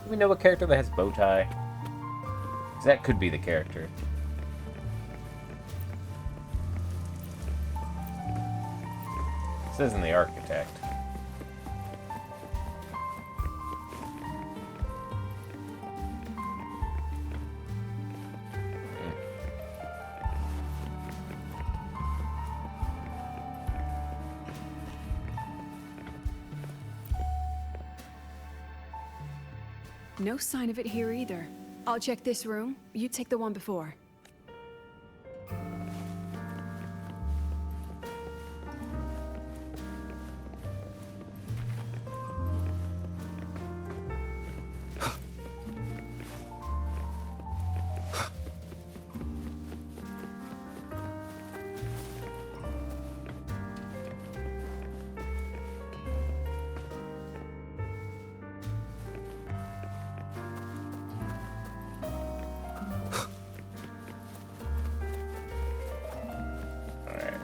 We know a character that has bow tie. 'Cause that could be the character. It says in the architect. No sign of it here either. I'll check this room. You take the one before.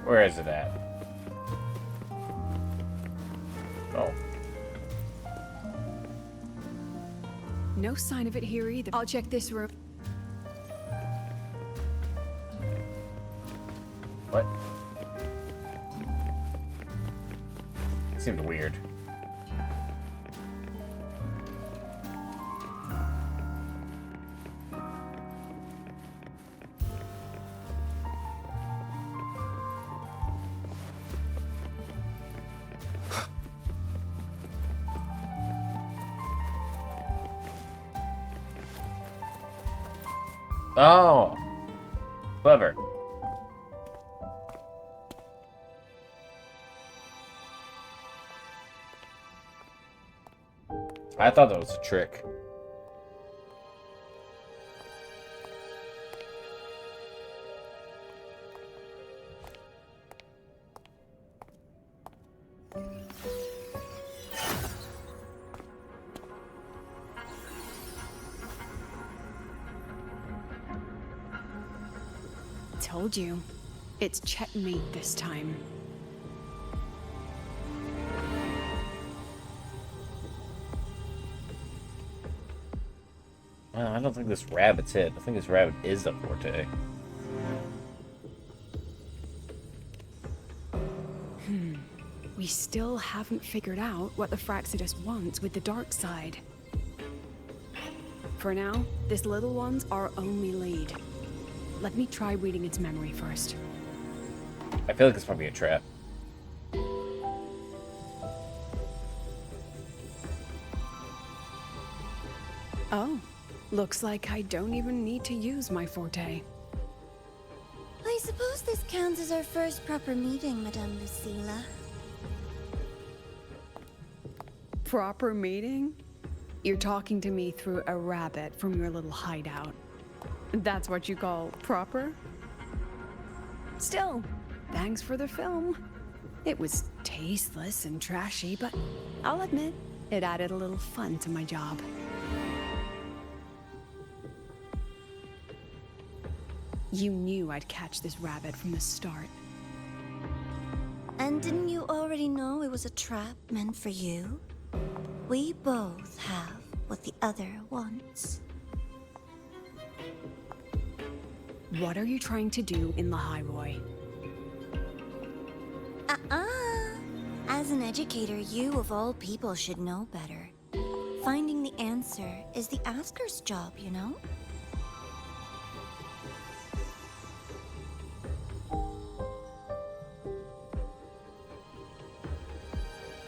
Where is it at? Oh. No sign of it here either. I'll check this room. What? It seemed weird. Oh, clever. I thought that was a trick. Told you. It's checkmate this time. Well, I don't think this rabbit's it. I think this rabbit is a forte. We still haven't figured out what the Fraxidus wants with the dark side. For now, this little one's our only lead. Let me try reading its memory first. I feel like this might be a trap. Oh, looks like I don't even need to use my forte. I suppose this counts as our first proper meeting, Madame Lucilla. Proper meeting? You're talking to me through a rabbit from your little hideout. That's what you call proper? Still, thanks for the film. It was tasteless and trashy, but I'll admit, it added a little fun to my job. You knew I'd catch this rabbit from the start. And didn't you already know it was a trap meant for you? We both have what the other wants. What are you trying to do in the Highroy? As an educator, you of all people should know better. Finding the answer is the asker's job, you know?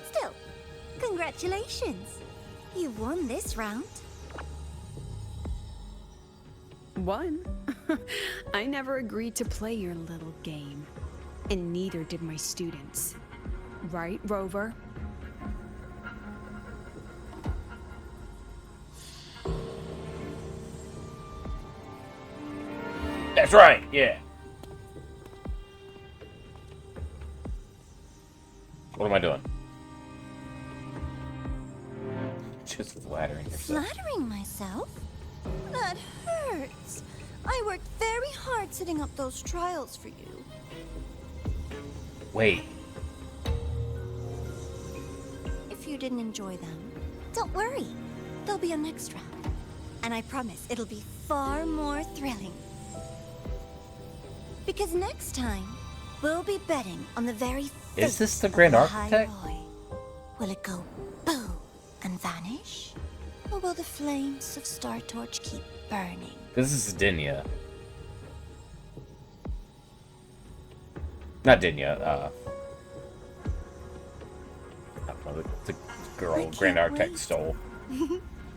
Still, congratulations. You've won this round. Won? I never agreed to play your little game. And neither did my students. Right, Rover? That's right, yeah. What am I doing? Just flattering yourself. Flattering myself? That hurts. I worked very hard setting up those trials for you. Wait. If you didn't enjoy them, don't worry. There'll be a next round. And I promise it'll be far more thrilling. Because next time, we'll be betting on the very fate Is this the of Grand the Architect? High Roy. Will it go boo and vanish? Or will the flames of Star Torch keep burning? This is Dinya. Not Dinya, I don't know, the girl Grand Architect stole.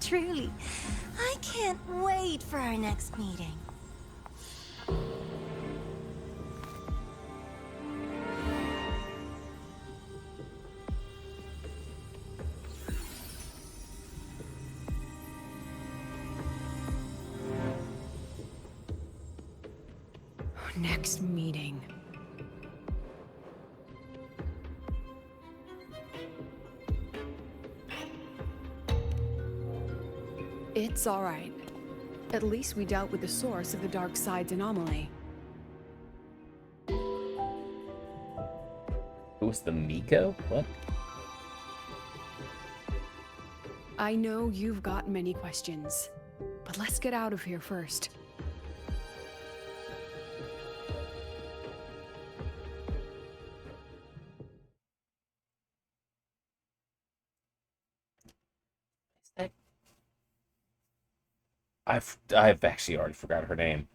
Truly, I can't wait for our next meeting. Next meeting. It's all right. At least we dealt with the source of the dark side's anomaly. Who was the Miko? What? I know you've got many questions, but let's get out of here first. I've actually already forgot her name.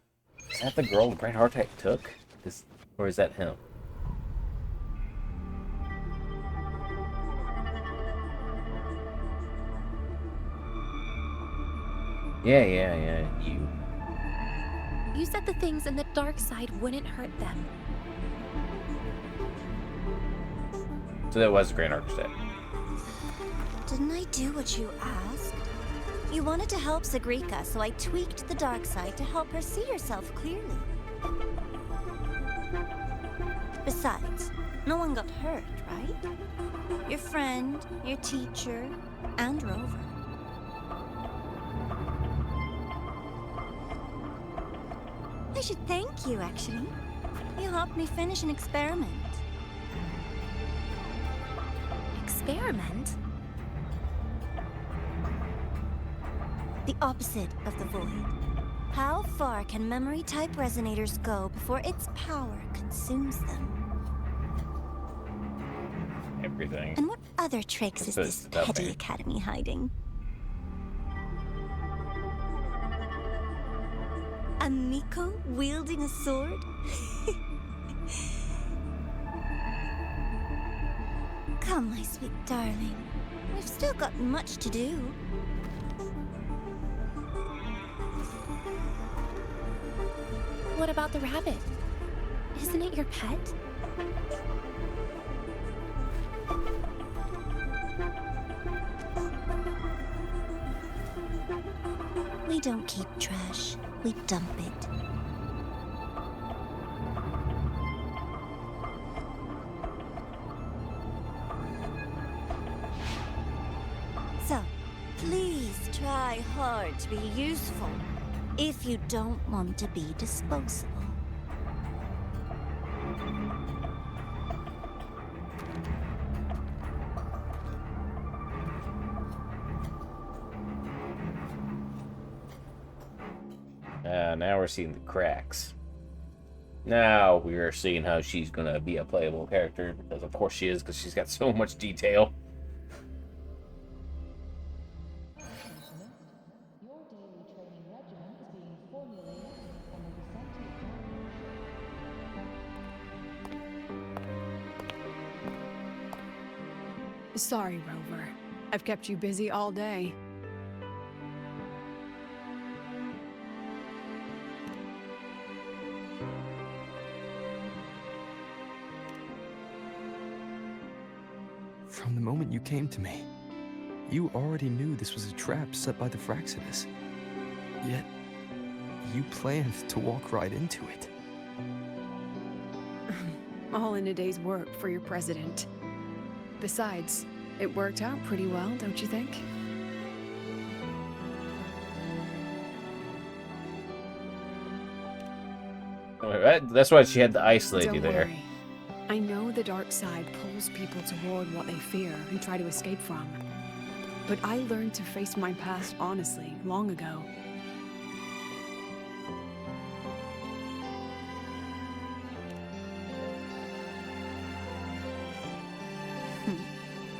Is that the girl the Grand Architect took? Or is that him? Yeah, you. You said the things in the dark side wouldn't hurt them. So that was Grand Architect. Didn't I do what you asked? You wanted to help Zagrika, so I tweaked the dark side to help her see herself clearly. Besides, no one got hurt, right? Your friend, your teacher, and Rover. I should thank you, actually. You helped me finish an experiment. Experiment? The opposite of the void. How far can memory-type resonators go before its power consumes them? Everything. And what other tricks is this petty nothing. academy hiding? A Miko wielding a sword? Come, my sweet darling. We've still got much to do. What about the rabbit? Isn't it your pet? We don't keep trash. We dump it. So, please try hard to be useful if you don't want to be disposable. Now we're seeing the cracks. Now we are seeing how she's gonna be a playable character, because of course she is, because she's got so much detail. Sorry, Rover. I've kept you busy all day. From the moment you came to me, you already knew this was a trap set by the Fraxidus. Yet, you planned to walk right into it. All in a day's work for your president. Besides, it worked out pretty well, don't you think? That's why she had the ice lady Don't there. worry. I know the dark side pulls people toward what they fear and try to escape from. But I learned to face my past honestly long ago.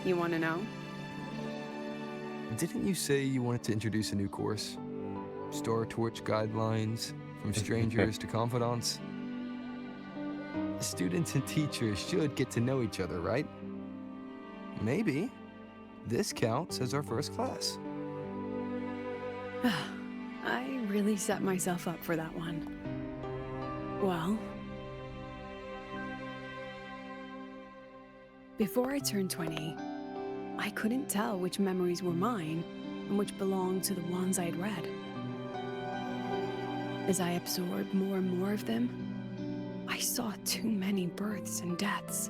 You want to know? Didn't you say you wanted to introduce a new course? Star Torch guidelines, from strangers to confidants? Students and teachers should get to know each other, right? Maybe this counts as our first class. I really set myself up for that one. Well, before I turned 20, I couldn't tell which memories were mine and which belonged to the ones I had read. As I absorbed more and more of them, I saw too many births and deaths.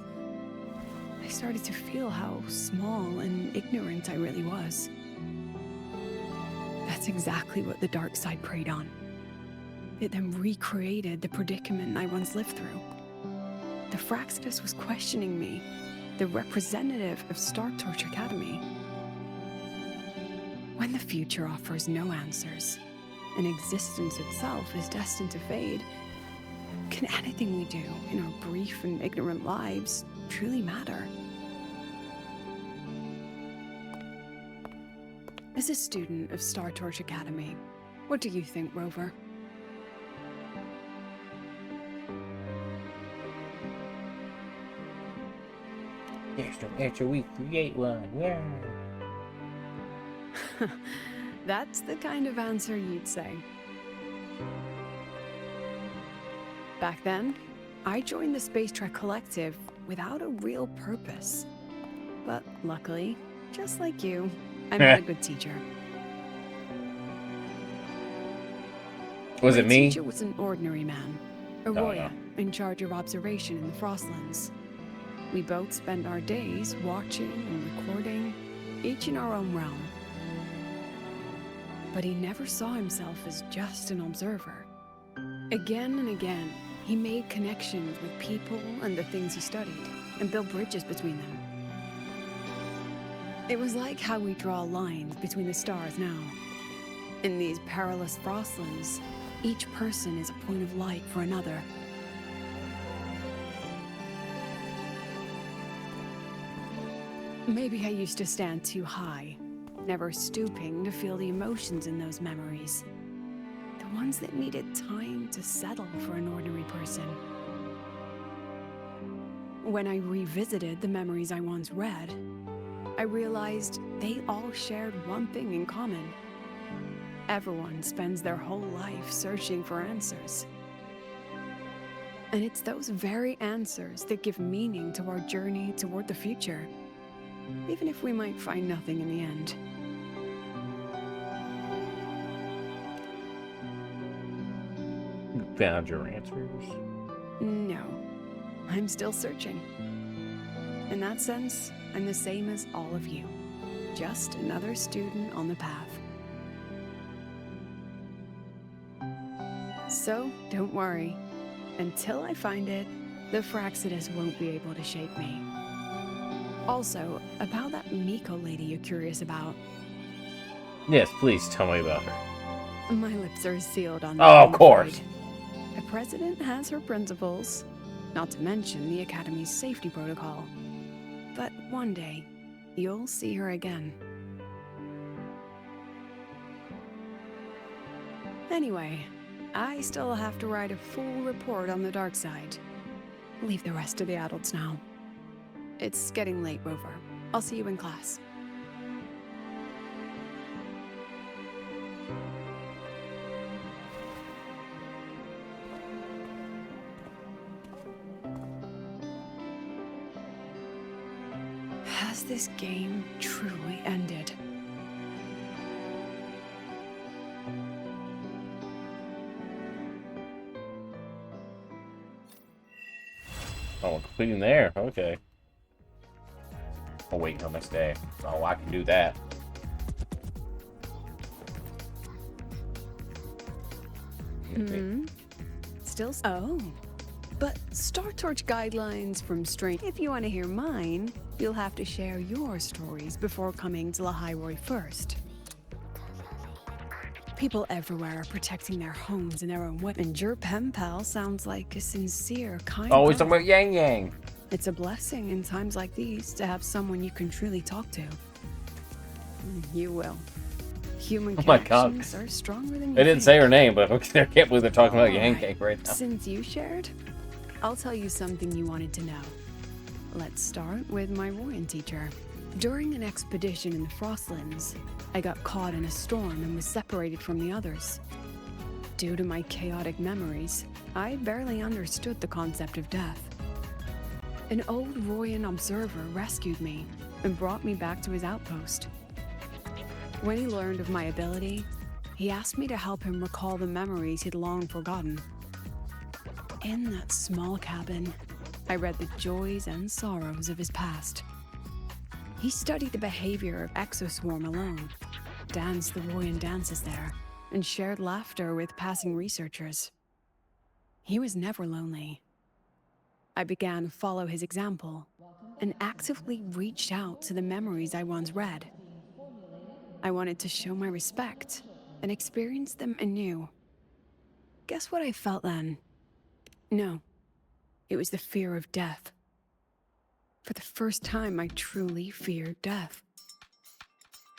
I started to feel how small and ignorant I really was. That's exactly what the dark side preyed on. It then recreated the predicament I once lived through. The Fraxidus was questioning me, the representative of Star Torch Academy. When the future offers no answers, and existence itself is destined to fade, can anything we do in our brief and ignorant lives truly matter? As a student of Star Torch Academy, what do you think, Rover? Extra, we create one. Yeah. That's the kind of answer you'd say. Back then, I joined the Space Trek Collective without a real purpose. But luckily, just like you, I met a good teacher. Was it me? My teacher was an ordinary man, Arroya, in charge of observation in the Frostlands. We both spent our days watching and recording, each in our own realm. But he never saw himself as just an observer. Again and again, he made connections with people and the things he studied, and built bridges between them. It was like how we draw lines between the stars now. In these perilous Frostlands, each person is a point of light for another. Maybe I used to stand too high, never stooping to feel the emotions in those memories. The ones that needed time to settle for an ordinary person. When I revisited the memories I once read, I realized they all shared one thing in common. Everyone spends their whole life searching for answers. And it's those very answers that give meaning to our journey toward the future, even if we might find nothing in the end. Found your answers? No, I'm still searching. In that sense, I'm the same as all of you. Just another student on the path. So, don't worry. Until I find it, the Fraxidus won't be able to shake me. Also, about that Miko lady you're curious about. Yes, please tell me about her. My lips are sealed on that. Oh, of course. A president has her principles, not to mention the Academy's safety protocol. But one day, you'll see her again. Anyway, I still have to write a full report on the dark side. Leave the rest to the adults now. It's getting late, Rover. I'll see you in class. Has this game truly ended? Oh, completing there. Okay. I'll wait until next day. Oh, I can do that. Still. Oh. But Star Torch guidelines from Strange. If you want to hear mine, you'll have to share your stories before coming to Lahiroi first. People everywhere are protecting their homes in their own way. And your pen pal sounds like a sincere, kind Always girl. talking about Yang Yang. It's a blessing in times like these to have someone you can truly talk to. You will. Human Oh my God. connections are stronger than you They didn't think. say her name, but I can't believe they're talking about Yang Alright, Yang right now. Since you shared, I'll tell you something you wanted to know. Let's start with my Royan teacher. During an expedition in the Frostlands, I got caught in a storm and was separated from the others. Due to my chaotic memories, I barely understood the concept of death. An old Royan observer rescued me and brought me back to his outpost. When he learned of my ability, he asked me to help him recall the memories he'd long forgotten. In that small cabin, I read the joys and sorrows of his past. He studied the behavior of Exoswarm alone, danced the Royan dances there, and shared laughter with passing researchers. He was never lonely. I began to follow his example and actively reached out to the memories I once read. I wanted to show my respect and experience them anew. Guess what I felt then? No, it was the fear of death. For the first time, I truly feared death.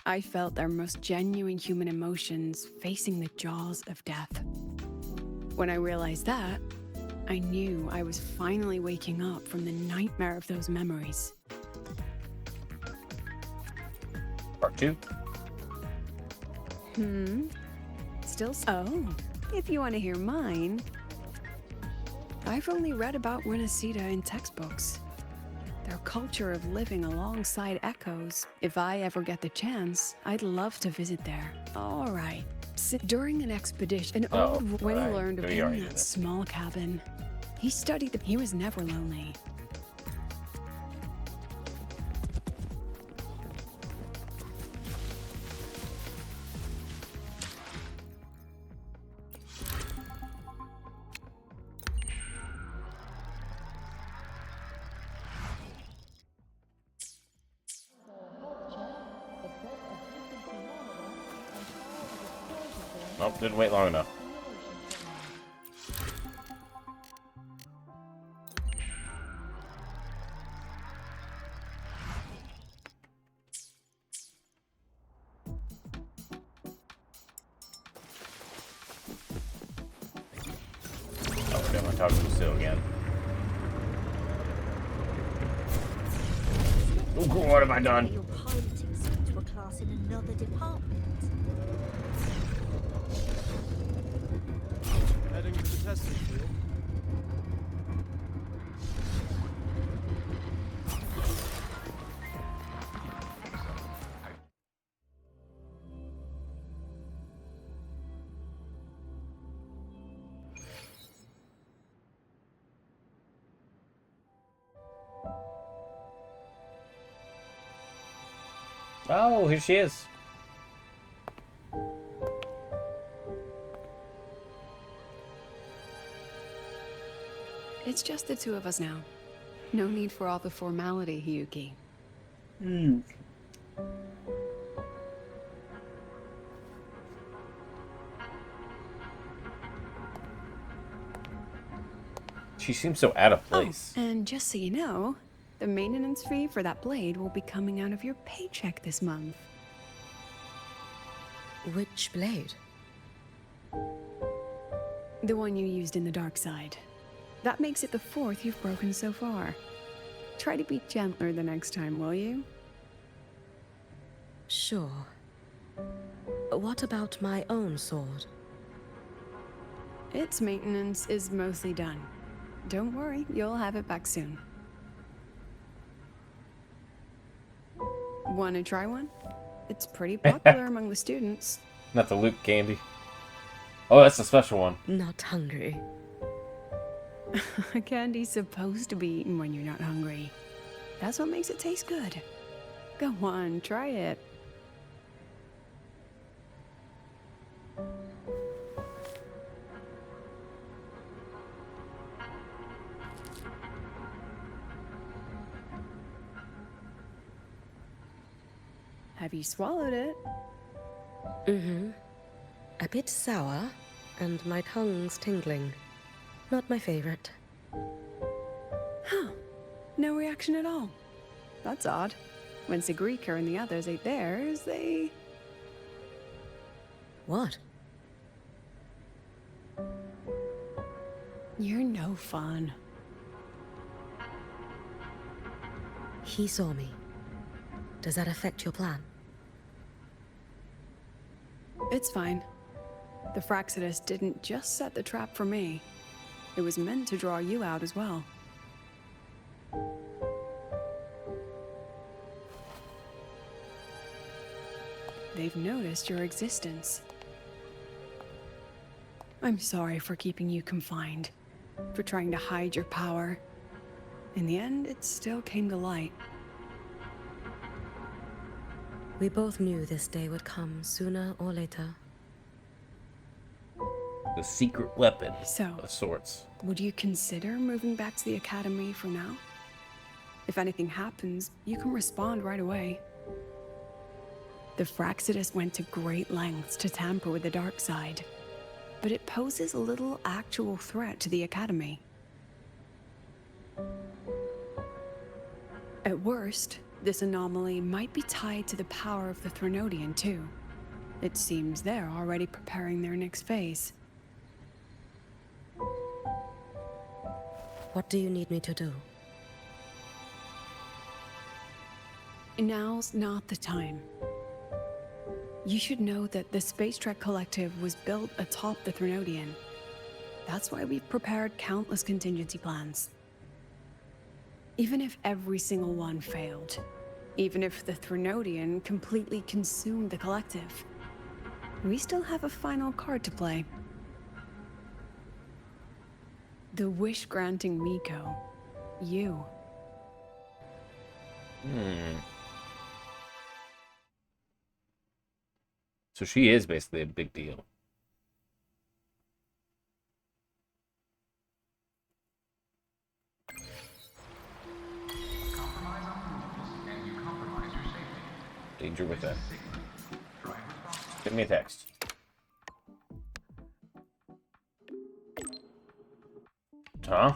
I felt their most genuine human emotions facing the jaws of death. When I realized that, I knew I was finally waking up from the nightmare of those memories. Part 2. Still. Oh, if you want to hear mine. I've only read about Renacita in textbooks. Their culture of living alongside echoes. If I ever get the chance, I'd love to visit there. All right. During an expedition, when he learned of in that small cabin, he studied he was never lonely. Nope, didn't wait long enough. Oh, okay, I'm gonna talk to Lucille again. Oh, what have I done? You're piloting someone to a class in another department. Heading to the testing field. Oh, here she is. It's just the two of us now. No need for all the formality, Hyuki. She seems so out of place. Oh, and just so you know, the maintenance fee for that blade will be coming out of your paycheck this month. Which blade? The one you used in the dark side. That makes it the 4th you've broken so far. Try to be gentler the next time, will you? Sure. What about my own sword? Its maintenance is mostly done. Don't worry, you'll have it back soon. Wanna try one? It's pretty popular among the students. Not the Luke candy. Oh, that's a special one. Not hungry. Candy's supposed to be eaten when you're not hungry. That's what makes it taste good. Go on, try it. Have you swallowed it? Mm-hmm. A bit sour, and my tongue's tingling. Not my favorite. Huh. No reaction at all. That's odd. When Segue and the others ate theirs, they... What? You're no fun. He saw me. Does that affect your plan? It's fine. The Fraxidus didn't just set the trap for me. It was meant to draw you out as well. They've noticed your existence. I'm sorry for keeping you confined, for trying to hide your power. In the end, it still came to light. We both knew this day would come sooner or later. The secret weapon of sorts. Would you consider moving back to the academy for now? If anything happens, you can respond right away. The Fraxidus went to great lengths to tamper with the dark side, but it poses little actual threat to the academy. At worst, this anomaly might be tied to the power of the Threnodian too. It seems they're already preparing their next phase. What do you need me to do? Now's not the time. You should know that the Space Trek Collective was built atop the Threnodian. That's why we've prepared countless contingency plans. Even if every single one failed, even if the Threnodian completely consumed the collective, we still have a final card to play. The wish-granting Miko. You. So she is basically a big deal. Danger within. Give me a text. Huh?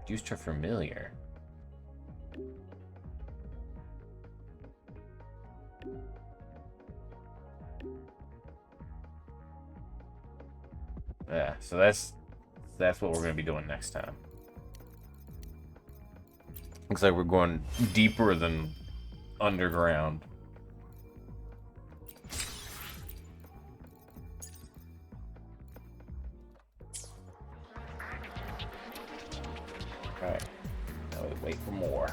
Used her familiar. Yeah, so that's what we're gonna be doing next time. Looks like we're going deeper than underground. Alright. Now we wait for more.